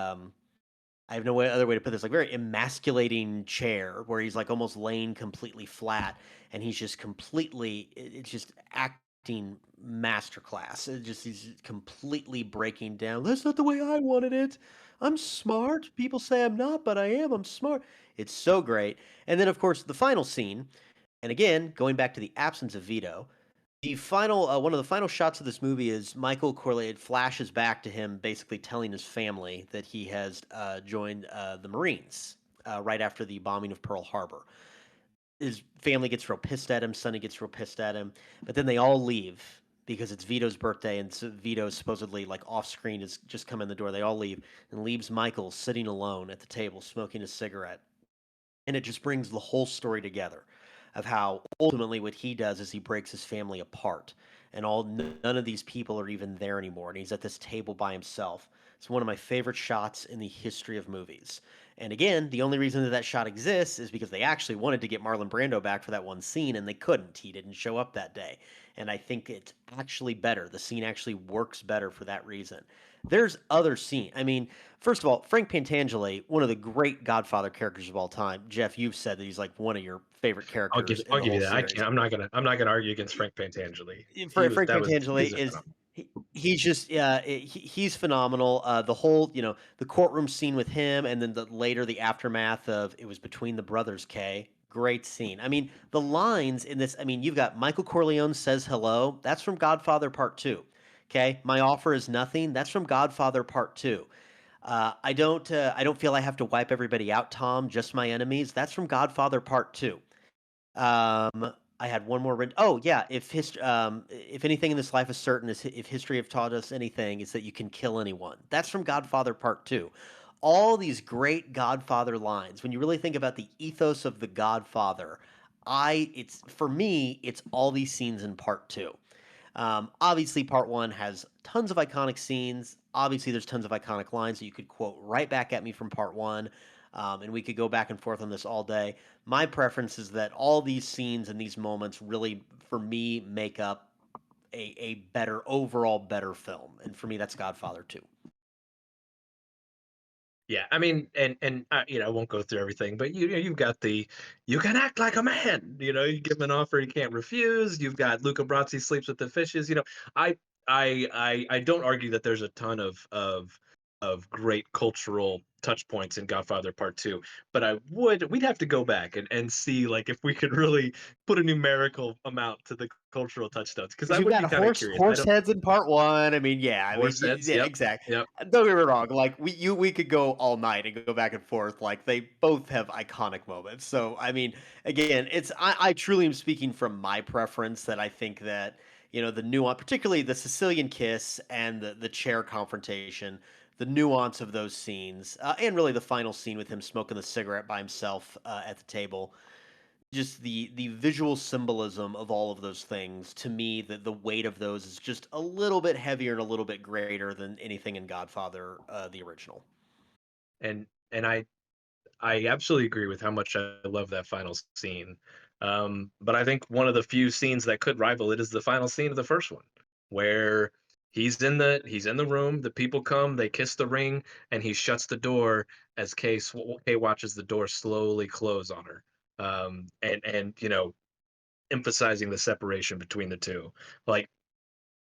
[SPEAKER 9] I have no other way to put this, like very emasculating chair where he's like almost laying completely flat and he's just completely, it's just acting masterclass. It just, he's completely breaking down. That's not the way I wanted it. I'm smart. People say I'm not, but I am. I'm smart. It's so great. And then, of course, the final scene. And again, going back to the absence of Vito, the final one of the final shots of this movie is Michael Corleone. It flashes back to him basically telling his family that he has joined the Marines right after the bombing of Pearl Harbor. His family gets real pissed at him. Sonny gets real pissed at him. But then they all leave because it's Vito's birthday, and so Vito supposedly, like off screen, has just come in the door. They all leave and leaves Michael sitting alone at the table smoking a cigarette. And it just brings the whole story together of how ultimately what he does is he breaks his family apart, and none of these people are even there anymore, and he's at this table by himself. It's one of my favorite shots in the history of movies. And again, the only reason that that shot exists is because they actually wanted to get Marlon Brando back for that one scene, and they couldn't. He didn't show up that day. And I think it's actually better. The scene actually works better for that reason. There's other scene. I mean, first of all, Frank Pantangeli, one of the great Godfather characters of all time. Jeff, you've said that he's like one of your favorite characters in
[SPEAKER 8] I'll
[SPEAKER 9] the
[SPEAKER 8] give you
[SPEAKER 9] whole
[SPEAKER 8] that. I
[SPEAKER 9] series.
[SPEAKER 8] can't. I'm not gonna argue against Frank Pantangeli.
[SPEAKER 9] Frank
[SPEAKER 8] He's
[SPEAKER 9] Pantangeli
[SPEAKER 8] a
[SPEAKER 9] is
[SPEAKER 8] phenomenal.
[SPEAKER 9] he's just he's phenomenal. The whole the courtroom scene with him, and then later the aftermath of it was between the brothers. K, great scene. I mean, the lines in this. I mean, you've got Michael Corleone says hello. That's from Godfather Part II. Okay, my offer is nothing. That's from Godfather Part II. I don't feel I have to wipe everybody out, Tom. Just my enemies. That's from Godfather Part II. I had one more. Oh yeah, if anything in this life is certain, is if history have taught us anything, is that you can kill anyone. That's from Godfather Part II. All these great Godfather lines. When you really think about the ethos of the Godfather, it's for me, it's all these scenes in Part II. Obviously, Part One has tons of iconic scenes. Obviously, there's tons of iconic lines that you could quote right back at me from Part One. And we could go back and forth on this all day. My preference is that all these scenes and these moments really, for me, make up a better, overall better film. And for me, that's Godfather 2.
[SPEAKER 8] Yeah, I mean, and I won't go through everything, but you've got the you can act like a man. You give him an offer he can't refuse. You've got Luca Brasi sleeps with the fishes. I I don't argue that there's a ton of great cultural touch points in Godfather Part Two, but we'd have to go back and see like if we could really put a numerical amount to the cultural touchstones because I
[SPEAKER 9] You've
[SPEAKER 8] would
[SPEAKER 9] got
[SPEAKER 8] be kind of curious. I
[SPEAKER 9] horse
[SPEAKER 8] don't
[SPEAKER 9] heads in Part 1. I mean, yeah, I mean,
[SPEAKER 8] horse heads.
[SPEAKER 9] yeah,
[SPEAKER 8] Yep,
[SPEAKER 9] exactly.
[SPEAKER 8] yep.
[SPEAKER 9] Don't get me wrong. Like we could go all night and go back and forth. Like they both have iconic moments. So I mean, again, I truly am speaking from my preference that I think that the nuance, particularly the Sicilian kiss and the chair confrontation, the nuance of those scenes, and really the final scene with him smoking the cigarette by himself at the table. just the visual symbolism of all of those things, to me, the weight of those is just a little bit heavier and a little bit greater than anything in Godfather, the original.
[SPEAKER 8] And I absolutely agree with how much I love that final scene. But I think one of the few scenes that could rival it is the final scene of the first one, where he's in the room, the people come, they kiss the ring, and he shuts the door as Kay watches the door slowly close on her. And emphasizing the separation between the two. Like,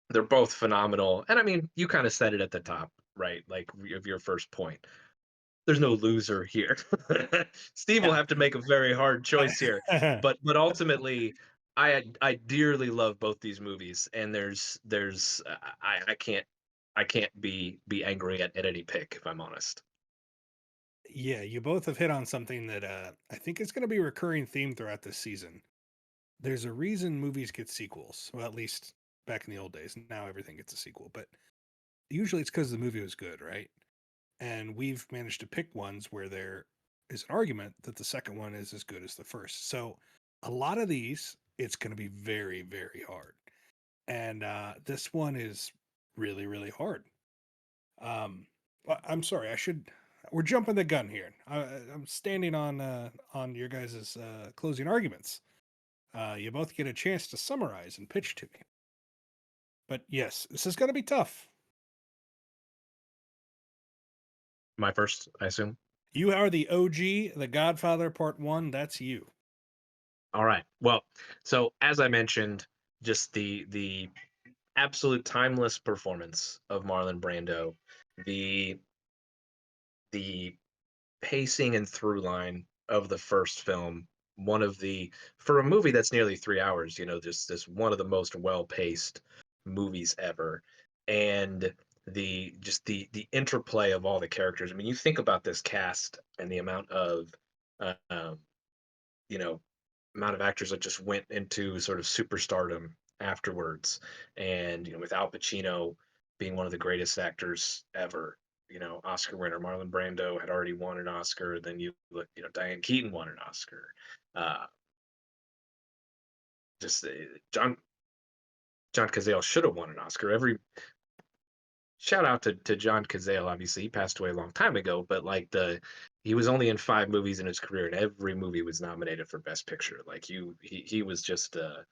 [SPEAKER 8] they're both phenomenal. And I mean, you kind of said it at the top, right? Like, of your first point, there's no loser here. Steve will
[SPEAKER 9] Yeah.
[SPEAKER 8] have to make a very hard choice here, but ultimately, I dearly love both these movies, and there's I can't be angry at any pick, if I'm honest.
[SPEAKER 7] Yeah, you both have hit on something that I think is going to be a recurring theme throughout this season. There's a reason movies get sequels. Well, at least back in the old days. Now everything gets a sequel, but usually it's because the movie was good, right? And we've managed to pick ones where there is an argument that the second one is as good as the first. So a lot of these, it's going to be very, very hard. And this one is really, really hard. I'm sorry, we're jumping the gun here. I'm standing on your guys' closing arguments. You both get a chance to summarize and pitch to me. But yes, this is going to be tough.
[SPEAKER 8] My first, I assume.
[SPEAKER 7] You are the OG, the Godfather Part 1. That's you.
[SPEAKER 8] All right. Well, so as I mentioned, just the absolute timeless performance of Marlon Brando, the the pacing and through line of the first film, one of the for a movie that's nearly 3 hours, just this one of the most well-paced movies ever. And the interplay of all the characters. I mean, you think about this cast and the uh, um, you know amount of actors that just went into sort of superstardom afterwards. And with Al Pacino being one of the greatest actors ever, Oscar winner Marlon Brando had already won an Oscar. Then you look, Diane Keaton won an Oscar. Uh, just John Cazale should have won an Oscar. Every shout out to John Cazale. Obviously, he passed away a long time ago, but like he was only in 5 movies in his career, and every movie was nominated for Best Picture. Like he was just. I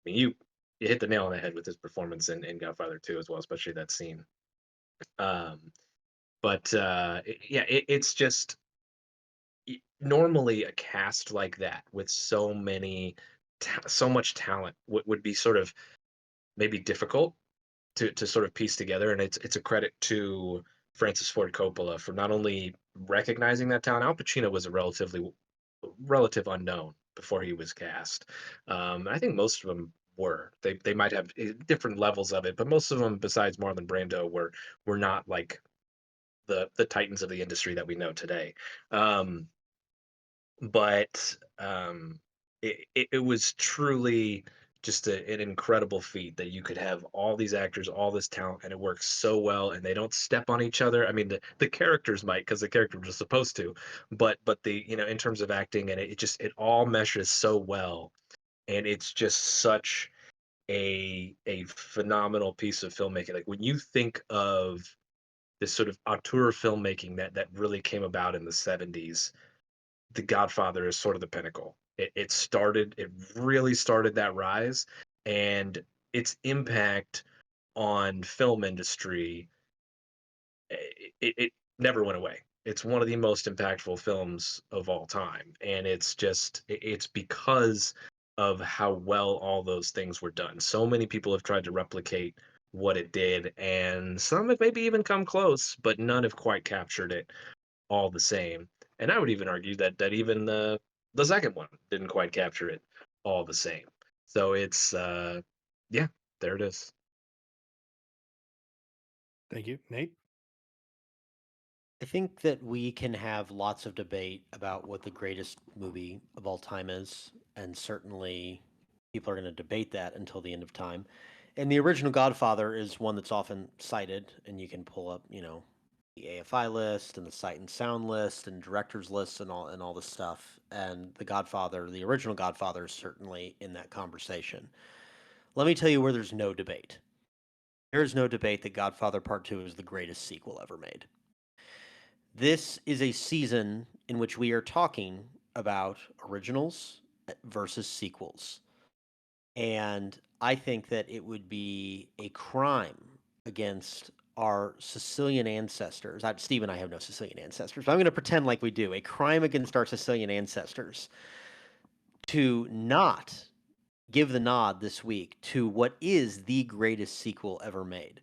[SPEAKER 8] mean, you hit the nail on the head with his performance in Godfather 2 as well, especially that scene. Um, but yeah, it's just normally a cast like that with so much talent would be sort of maybe difficult to sort of piece together, and it's a credit to Francis Ford Coppola for not only recognizing that talent. Al Pacino was a relative unknown before he was cast. I think most of them were. They might have different levels of it, but most of them, besides Marlon Brando, were not like the titans of the industry that we know today. But it was truly just an incredible feat that you could have all these actors, all this talent, and it works so well, and they don't step on each other. I mean, the characters might, because the characters are supposed to, but in terms of acting, and it all meshes so well, and it's just such a phenomenal piece of filmmaking. Like, when you think of this sort of auteur filmmaking that really came about in the 70s, The Godfather is sort of the pinnacle. It really started that rise, and its impact on film industry, it never went away. It's one of the most impactful films of all time, and it's because of how well all those things were done. So many people have tried to replicate what it did, and some have maybe even come close, but none have quite captured it all the same. And I would even argue that even the second one didn't quite capture it all the same. So it's yeah, there it is.
[SPEAKER 7] Thank you, Nate.
[SPEAKER 9] I think that we can have lots of debate about what the greatest movie of all time is, and certainly people are going to debate that until the end of time. And the original Godfather is one that's often cited, and you can pull up, AFI list and the Sight and Sound list and directors list and all this stuff. And The Godfather, the original Godfather, is certainly in that conversation. Let me tell you where there's no debate. There is no debate that Godfather Part II is the greatest sequel ever made. This is a season in which we are talking about originals versus sequels. And I think that it would be a crime against our Sicilian ancestors. Steve and I have no Sicilian ancestors, but I'm going to pretend like we do. A crime against our Sicilian ancestors to not give the nod this week to what is the greatest sequel ever made.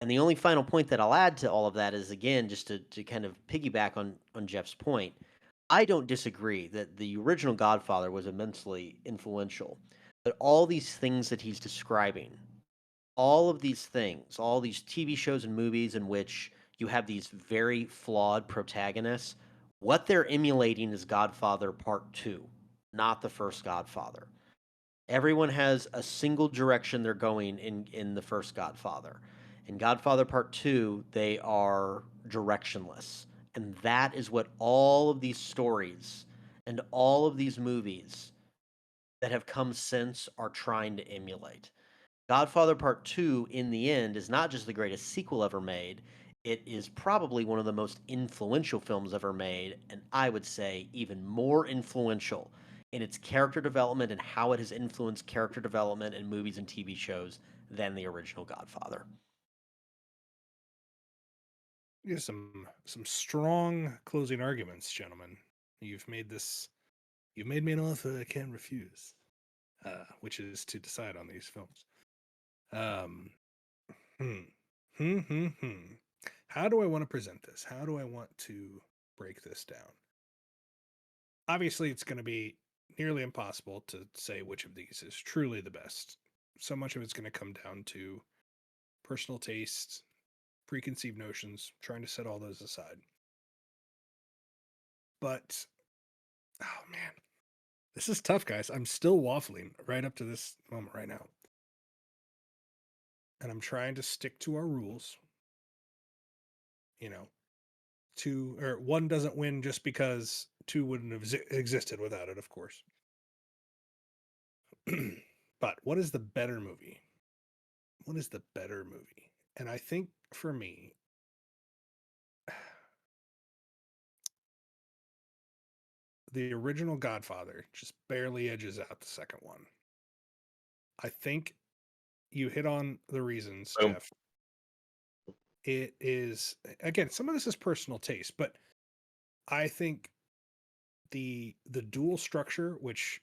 [SPEAKER 9] And the only final point that I'll add to all of that is, again, just to kind of piggyback on Jeff's point, I don't disagree that the original Godfather was immensely influential. But all these things that he's describing, all of these things, all these TV shows and movies in which you have these very flawed protagonists, what they're emulating is Godfather Part II, not the first Godfather. Everyone has a single direction they're going in the first Godfather. In Godfather Part II, they are directionless. And that is what all of these stories and all of these movies that have come since are trying to emulate. Godfather Part II, in the end, is not just the greatest sequel ever made, it is probably one of the most influential films ever made, and I would say even more influential in its character development and how it has influenced character development in movies and TV shows than the original Godfather.
[SPEAKER 7] Yeah, some strong closing arguments, gentlemen. You've made me an offer I can't refuse, which is to decide on these films. How do I want to present this? How do I want to break this down? Obviously, it's going to be nearly impossible to say which of these is truly the best. So much of it's going to come down to personal taste, preconceived notions, trying to set all those aside. But, oh man, this is tough, guys. I'm still waffling right up to this moment right now. And I'm trying to stick to our rules. You know, one doesn't win just because two wouldn't have existed without it, of course. But what is the better movie? What is the better movie? And I think for me, the original Godfather just barely edges out the second one. I think you hit on the reasons, Jeff. It is, again, some of this is personal taste, but I think the dual structure, which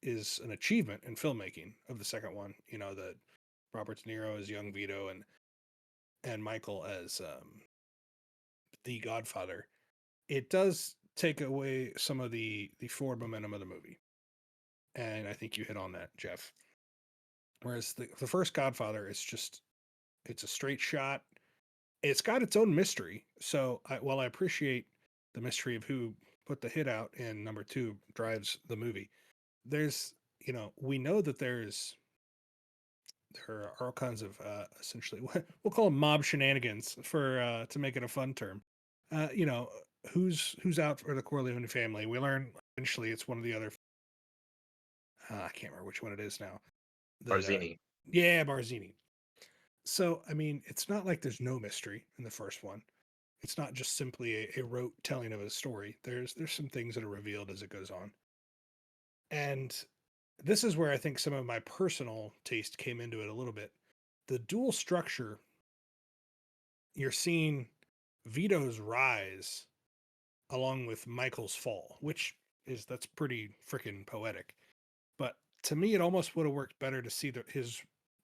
[SPEAKER 7] is an achievement in filmmaking of the second one, that Robert De Niro as young Vito and Michael as the Godfather, it does take away some of the forward momentum of the movie. And I think you hit on that, Jeff. Whereas the first Godfather is just, it's a straight shot. It's got its own mystery. So while I appreciate the mystery of who put the hit out in number 2 drives the movie, there's, we know that there are all kinds of essentially, we'll call them mob shenanigans for to make it a fun term. Who's out for the Corleone family? We learn eventually it's one of the other. I can't remember which one it is now.
[SPEAKER 8] Barzini.
[SPEAKER 7] Yeah, Barzini. So, I mean, it's not like there's no mystery in the first one. It's not just simply a rote telling of a story. There's some things that are revealed as it goes on. And this is where I think some of my personal taste came into it a little bit. The dual structure, you're seeing Vito's rise along with Michael's fall, that's pretty freaking poetic. But to me, it almost would have worked better to see the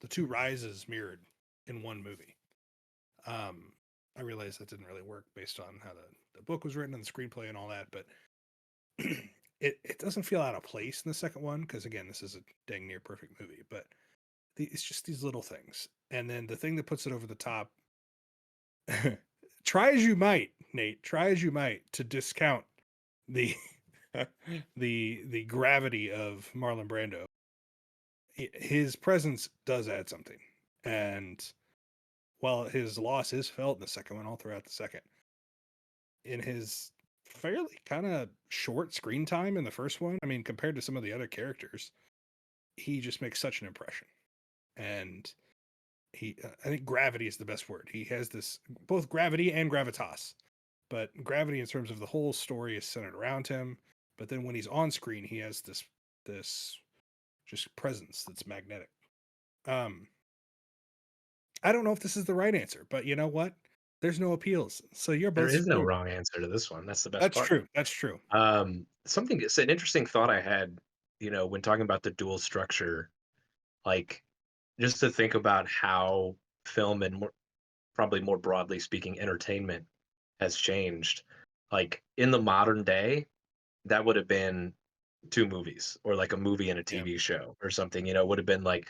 [SPEAKER 7] two rises mirrored in one movie. I realize that didn't really work based on how the book was written and the screenplay and all that, but it doesn't feel out of place in the second one because, again, this is a dang near perfect movie, but it's just these little things. And then the thing that puts it over the top, try as you might, Nate, to discount the the gravity of Marlon Brando. His presence does add something. And while his loss is felt in the second one all throughout the second, in his fairly kind of short screen time in the first one, I mean, compared to some of the other characters, he just makes such an impression. And I think gravity is the best word. He has this both gravity and gravitas, but gravity in terms of the whole story is centered around him. But then when he's on screen, he has this just presence that's magnetic. I don't know if this is the right answer, but you know what? There's no appeals, so you're
[SPEAKER 8] There
[SPEAKER 7] both
[SPEAKER 8] is no
[SPEAKER 7] screwed.
[SPEAKER 8] wrong answer to this one. That's the best
[SPEAKER 7] That's
[SPEAKER 8] part.
[SPEAKER 7] true. That's true.
[SPEAKER 8] It's an interesting thought I had, when talking about the dual structure, like just to think about how film and probably more broadly speaking, entertainment has changed. Like in the modern day, that would have been two movies or like a movie and a
[SPEAKER 7] Yeah.
[SPEAKER 8] TV show or something, would have been like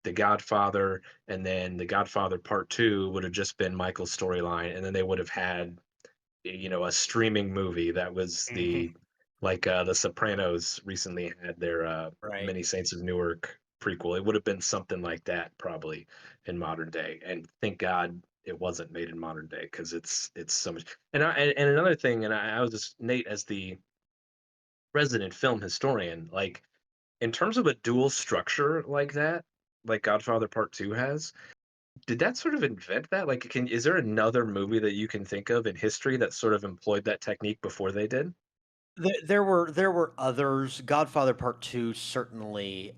[SPEAKER 8] The Godfather, and then The Godfather Part II would have just been Michael's storyline, and then they would have had, a streaming movie that was
[SPEAKER 7] Mhm.
[SPEAKER 8] The Sopranos recently had their
[SPEAKER 9] Right.
[SPEAKER 8] Many Saints of Newark prequel. It would have been something like that probably in modern day. And thank God it wasn't made in modern day because it's so much. And another thing, and I was just Nate as the resident film historian, like in terms of a dual structure like that, like Godfather Part Two has, did that sort of invent that? Like, is there another movie that you can think of in history that sort of employed that technique before they did?
[SPEAKER 9] There were others. Godfather Part II certainly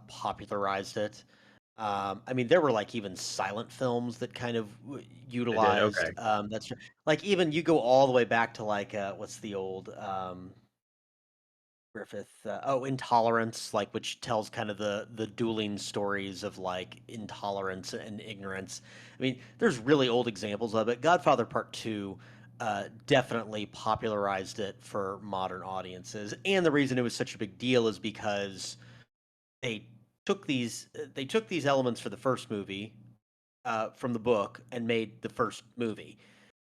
[SPEAKER 9] popularized it. I mean, there were like even silent films that kind of
[SPEAKER 8] They did.
[SPEAKER 9] utilized
[SPEAKER 8] Okay.
[SPEAKER 9] that's like even you go all the way back to like what's the old Griffith Intolerance, like which tells kind of the dueling stories of like intolerance and ignorance. I mean, there's really old examples of it. Godfather Part 2 definitely popularized it for modern audiences. And the reason it was such a big deal is because they they took these elements for the first movie from the book and made the first movie.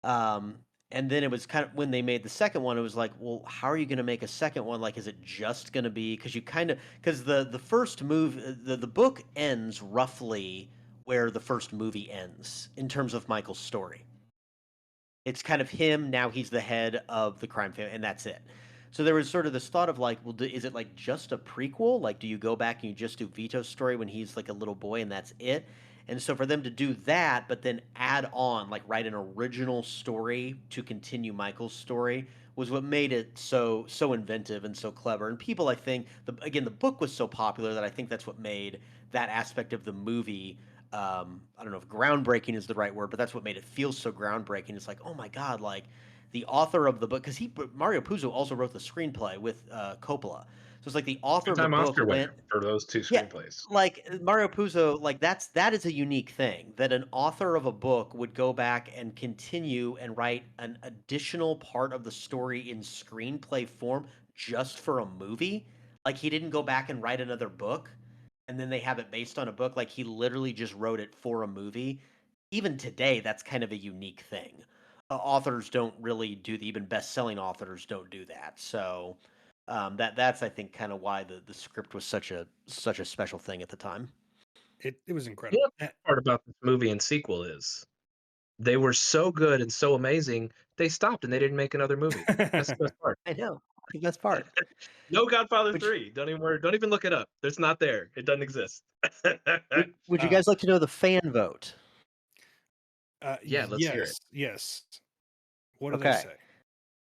[SPEAKER 9] Um, and then it was kind of when they made the second one, it was like, well, how are you going to make a second one? Like, is it just going to be because you kind of because the first move the book ends roughly where the first movie ends in terms of Michael's story. It's kind of him now. He's the head of the crime family, and that's it. So there was sort of this thought of like, well, is it like just a prequel? Like, do you go back and you just do Vito's story when he's like a little boy and that's it? And so for them to do that, but then add on, like write an original story to continue Michael's story was what made it so inventive and so clever. And people, I think, again, the book was so popular that I think that's what made that aspect of the movie I don't know if groundbreaking is the right word, but that's what made it feel so groundbreaking. It's like, oh my god, like the author of the book, because Mario Puzo also wrote the screenplay with Coppola, so it's like the author of the
[SPEAKER 8] Two-time
[SPEAKER 9] book
[SPEAKER 8] Oscar
[SPEAKER 9] went,
[SPEAKER 8] winner for those two
[SPEAKER 9] yeah,
[SPEAKER 8] screenplays.
[SPEAKER 9] like Mario Puzo, like that is a unique thing that an author of a book would go back and continue and write an additional part of the story in screenplay form just for a movie. Like he didn't go back and write another book and then they have it based on a book. Like he literally just wrote it for a movie. Even today, that's kind of a unique thing. Authors don't really do the even best-selling authors don't do that. So that's I think kind of why the script was such a special thing at the time.
[SPEAKER 7] It was
[SPEAKER 8] You
[SPEAKER 7] incredible.
[SPEAKER 8] know, the best part about this movie and sequel is they were so good and so amazing, they stopped and they didn't make another movie. That's the best part.
[SPEAKER 9] I know the best part.
[SPEAKER 8] No Godfather
[SPEAKER 9] Which
[SPEAKER 8] 3. Don't even worry. Don't even look it up. It's not there. It doesn't exist.
[SPEAKER 9] would you
[SPEAKER 7] uh,
[SPEAKER 9] guys like to know the fan vote?
[SPEAKER 8] Yeah, let's hear it.
[SPEAKER 7] Yes. What do they
[SPEAKER 9] Okay.
[SPEAKER 7] say?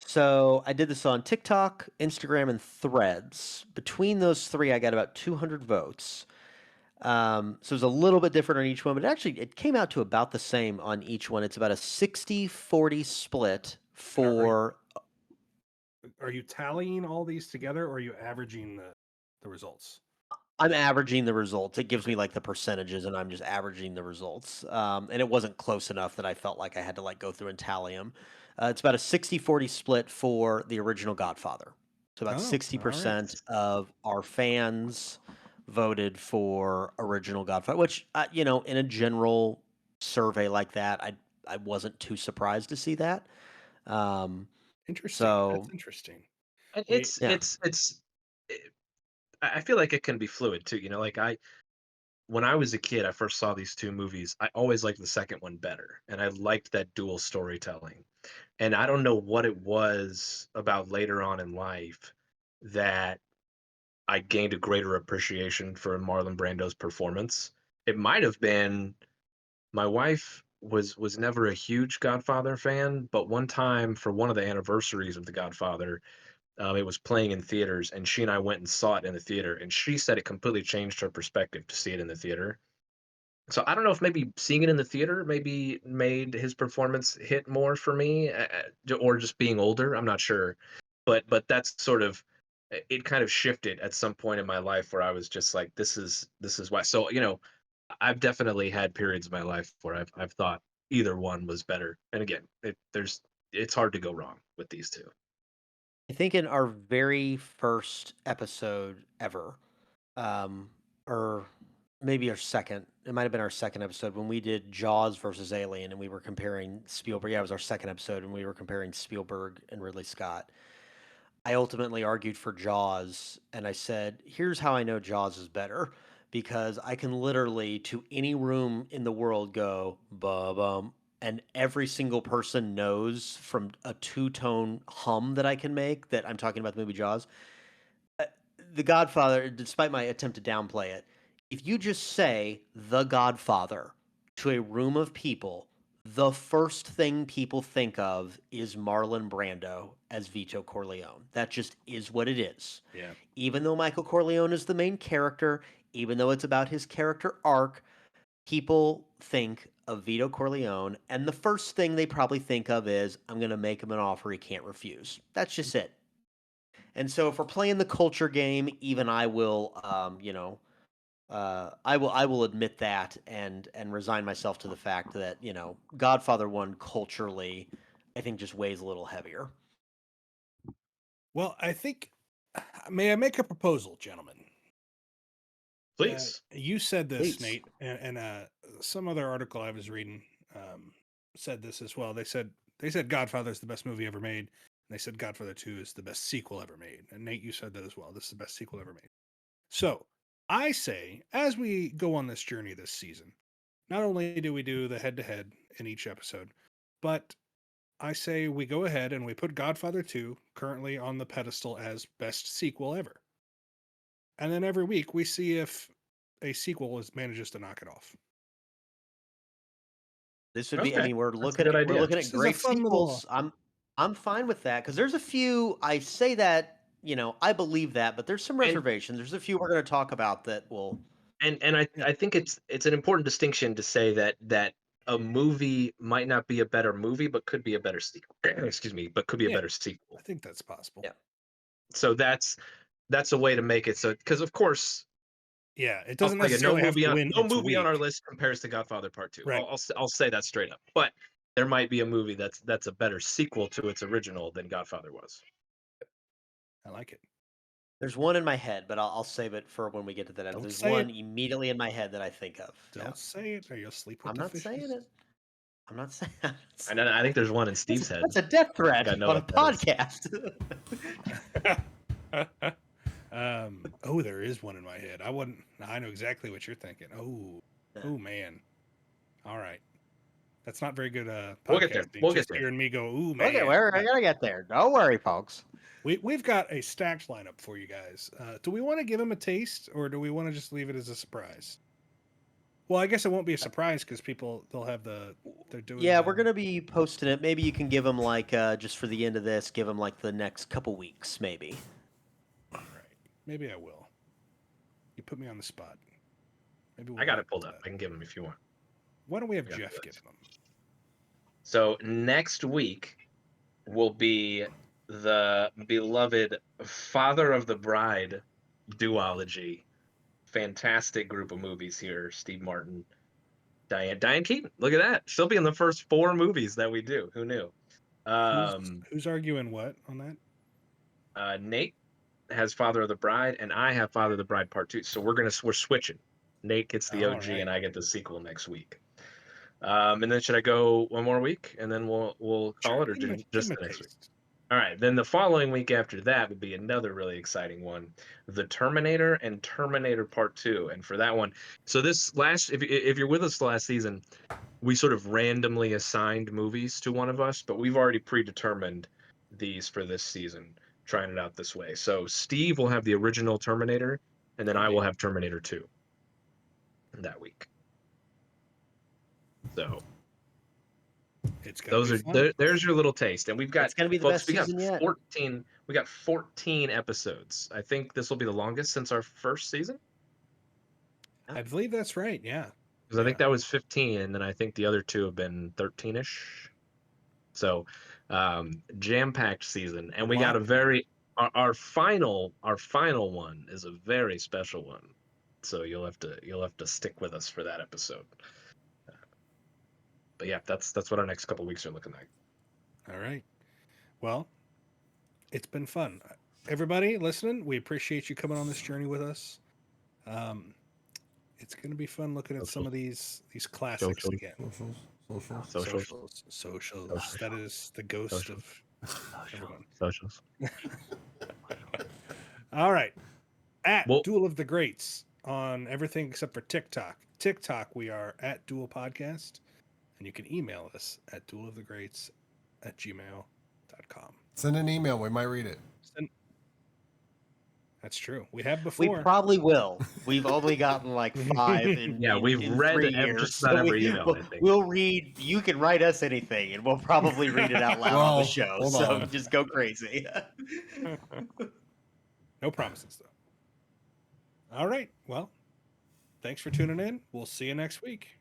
[SPEAKER 9] So I did this on TikTok, Instagram, and Threads. Between those three, I got about 200 votes. So it was a little bit different on each one, but actually it came out to about the same on each one. It's about a 60-40 split for
[SPEAKER 7] Are you tallying all these together, or are you averaging the results?
[SPEAKER 9] I'm averaging the results. It gives me like the percentages, and I'm just averaging the results. And it wasn't close enough that I felt like I had to like go through and tally them. It's about a 60-40 split for the original Godfather. So about
[SPEAKER 7] Oh, all
[SPEAKER 9] 60%
[SPEAKER 7] right.
[SPEAKER 9] of our fans voted for original Godfather, which in a general survey like that, I wasn't too surprised to see that. Um,
[SPEAKER 7] Interesting. That's
[SPEAKER 9] so
[SPEAKER 7] interesting.
[SPEAKER 8] And
[SPEAKER 7] We,
[SPEAKER 8] it's,
[SPEAKER 9] yeah,
[SPEAKER 8] it's, it's, I feel like it can be fluid too. Like, I, when I was a kid, I first saw these two movies. I always liked the second one better, and I liked that dual storytelling. And I don't know what it was about later on in life that I gained a greater appreciation for Marlon Brando's performance. It might have been my wife was never a huge Godfather fan, but one time for one of the anniversaries of The Godfather, it was playing in theaters, and she and I went and saw it in the theater, and she said it completely changed her perspective to see it in the theater. So I don't know if maybe seeing it in the theater maybe made his performance hit more for me, or just being older. I'm not sure, but that's sort of it. Kind of shifted at some point in my life where I was just like, this is why. So I've definitely had periods of my life where I've thought either one was better. And again, it's hard to go wrong with these two.
[SPEAKER 9] I think in our very first episode ever, or maybe our second, it might have been our second episode when we did Jaws versus Alien and we were comparing Spielberg. Yeah, it was our second episode and we were comparing Spielberg and Ridley Scott. I ultimately argued for Jaws and I said, here's how I know Jaws is better because I can literally to any room in the world go, ba-bum, and every single person knows from a two-tone hum that I can make that I'm talking about the movie Jaws. The Godfather, despite my attempt to downplay it, if you just say The Godfather to a room of people, the first thing people think of is Marlon Brando as Vito Corleone. That just is what it is.
[SPEAKER 8] Yeah.
[SPEAKER 9] Even though Michael Corleone is the main character, even though it's about his character arc, people think of Vito Corleone, and the first thing they probably think of is, I'm going to make him an offer he can't refuse. That's just it. And so if we're playing the culture game, even I will, I will admit that and resign myself to the fact that, Godfather 1 culturally, I think just weighs a little heavier.
[SPEAKER 7] Well, I think, may I make a proposal, gentlemen?
[SPEAKER 8] Please.
[SPEAKER 7] You said this,
[SPEAKER 9] Please.
[SPEAKER 7] Nate, and some other article I was reading said this as well. They said Godfather is the best movie ever made. And they said Godfather 2 is the best sequel ever made. And Nate, you said that as well. This is the best sequel ever made. So I say, as we go on this journey this season, not only do we do the head-to-head in each episode, but I say we go ahead and we put Godfather 2 currently on the pedestal as best sequel ever. And then every week we see if a sequel manages to knock it off.
[SPEAKER 9] This would be, I
[SPEAKER 8] Okay.
[SPEAKER 9] mean, we're
[SPEAKER 8] That's a
[SPEAKER 9] looking
[SPEAKER 8] good
[SPEAKER 9] at
[SPEAKER 8] idea.
[SPEAKER 9] we're looking
[SPEAKER 7] This
[SPEAKER 9] at
[SPEAKER 7] is a
[SPEAKER 9] great
[SPEAKER 7] fun little-
[SPEAKER 9] sequels. I'm fine with that because there's a few. I say that I believe that, but there's some reservations. There's a few we're going to talk about that will.
[SPEAKER 8] And I think it's an important distinction to say that a movie might not be a better movie, but could be a better sequel. Excuse me, but could be a
[SPEAKER 7] Yeah.
[SPEAKER 8] better sequel.
[SPEAKER 7] I think that's possible.
[SPEAKER 9] Yeah.
[SPEAKER 8] So that's a way to make it so, because of course,
[SPEAKER 7] Yeah, it
[SPEAKER 8] I'll
[SPEAKER 7] doesn't
[SPEAKER 8] tell you,
[SPEAKER 7] necessarily have to win.
[SPEAKER 8] no
[SPEAKER 7] its
[SPEAKER 8] movie on our
[SPEAKER 7] week.
[SPEAKER 8] list compares to Godfather Part II.
[SPEAKER 7] Right.
[SPEAKER 8] I'll say that straight up. But there might be a movie that's a better sequel to its original than Godfather was.
[SPEAKER 7] I like it.
[SPEAKER 9] There's one in my head, but I'll save it for when we get to that end.
[SPEAKER 7] Don't
[SPEAKER 9] There's
[SPEAKER 7] say
[SPEAKER 9] one
[SPEAKER 7] it.
[SPEAKER 9] immediately in my head that I think of.
[SPEAKER 7] Don't
[SPEAKER 9] Yeah.
[SPEAKER 7] say it, or you'll sleep with
[SPEAKER 9] I'm
[SPEAKER 7] the
[SPEAKER 9] not
[SPEAKER 7] fishes.
[SPEAKER 9] saying it. I'm not saying.
[SPEAKER 8] And then I think there's one in Steve's head.
[SPEAKER 9] That's a death threat
[SPEAKER 8] I know
[SPEAKER 9] on a
[SPEAKER 8] what that
[SPEAKER 9] podcast.
[SPEAKER 7] Oh, there is one in my head. I know exactly what you're thinking. Oh man. All right. That's not very good
[SPEAKER 8] We'll get there.
[SPEAKER 7] podcasting,
[SPEAKER 8] We'll get
[SPEAKER 7] just
[SPEAKER 8] there.
[SPEAKER 7] hearing me go, ooh man.
[SPEAKER 9] Okay, we're gonna get there. Don't worry, folks.
[SPEAKER 7] We've got a stacked lineup for you guys. Do we want to give them a taste, or do we want to just leave it as a surprise? Well, I guess it won't be a surprise because they'll have they're doing.
[SPEAKER 9] Yeah, we're gonna be posting it. Maybe you can give them like just for the end of this, give them like the next couple weeks, maybe.
[SPEAKER 7] All right. Maybe I will. You put me on the spot. Maybe
[SPEAKER 8] I got it pulled up. I can give them if you want.
[SPEAKER 7] Why don't we have
[SPEAKER 8] Yeah,
[SPEAKER 7] Jeff
[SPEAKER 8] let's-
[SPEAKER 7] give them?
[SPEAKER 8] So next week will be the beloved Father of the Bride duology. Fantastic group of movies here. Steve Martin, Diane Keaton. Look at that. She'll be in the first 4 movies that we do. Who knew?
[SPEAKER 7] Who's arguing what on that?
[SPEAKER 8] Nate has Father of the Bride, and I have Father of the Bride Part 2. So we're switching. Nate gets the
[SPEAKER 7] All
[SPEAKER 8] OG,
[SPEAKER 7] right.
[SPEAKER 8] and I get the sequel next week. And then should I go one more week, and then we'll call it, or
[SPEAKER 7] Give 'em
[SPEAKER 8] just
[SPEAKER 7] a
[SPEAKER 8] the next week?
[SPEAKER 7] taste.
[SPEAKER 8] All right, then the following week after that would be another really exciting one, The Terminator and Terminator Part 2. And for that one, so this last, if you're with us last season, we sort of randomly assigned movies to one of us, but we've already predetermined these for this season, trying it out this way. So Steve will have the original Terminator, and then I will have Terminator 2 that week. So
[SPEAKER 7] It's gonna
[SPEAKER 8] those
[SPEAKER 7] be
[SPEAKER 8] are
[SPEAKER 7] fun.
[SPEAKER 8] there's your little taste, and we've got
[SPEAKER 9] It's gonna be the
[SPEAKER 8] folks.
[SPEAKER 9] best
[SPEAKER 8] We got
[SPEAKER 9] season yet.
[SPEAKER 8] 14. We got 14 episodes. I think this will be the longest since our first season,
[SPEAKER 7] I believe that's right. Yeah.
[SPEAKER 8] because I think that was 15, and then I think the other two have been 13ish. So jam-packed season, and we got a very our final one is a very special one. So you'll have to stick with us for that episode. But yeah, that's what our next couple weeks are looking like.
[SPEAKER 7] All right. Well, it's been fun. Everybody listening, we appreciate you coming on this journey with us. It's going to be fun looking at some of these classics again. Socials. That is the ghost of everyone.
[SPEAKER 8] Socials.
[SPEAKER 7] All right. At Duel of the Greats on everything except for TikTok. TikTok, we are at Duel Podcast. And you can email us at duelofthegreats@gmail.com.
[SPEAKER 5] Send an email. We might read it.
[SPEAKER 7] That's true. We have before.
[SPEAKER 9] We probably will. We've only gotten like 5 in
[SPEAKER 8] we've
[SPEAKER 9] in
[SPEAKER 8] read
[SPEAKER 9] 3
[SPEAKER 8] just
[SPEAKER 9] years.
[SPEAKER 8] about
[SPEAKER 9] So
[SPEAKER 8] every email, I think.
[SPEAKER 9] we'll read. You can write us anything, and we'll probably read it out loud on the show.
[SPEAKER 5] hold
[SPEAKER 9] So
[SPEAKER 5] on.
[SPEAKER 9] just go crazy.
[SPEAKER 7] No promises, though. All right. Well, thanks for tuning in. We'll see you next week.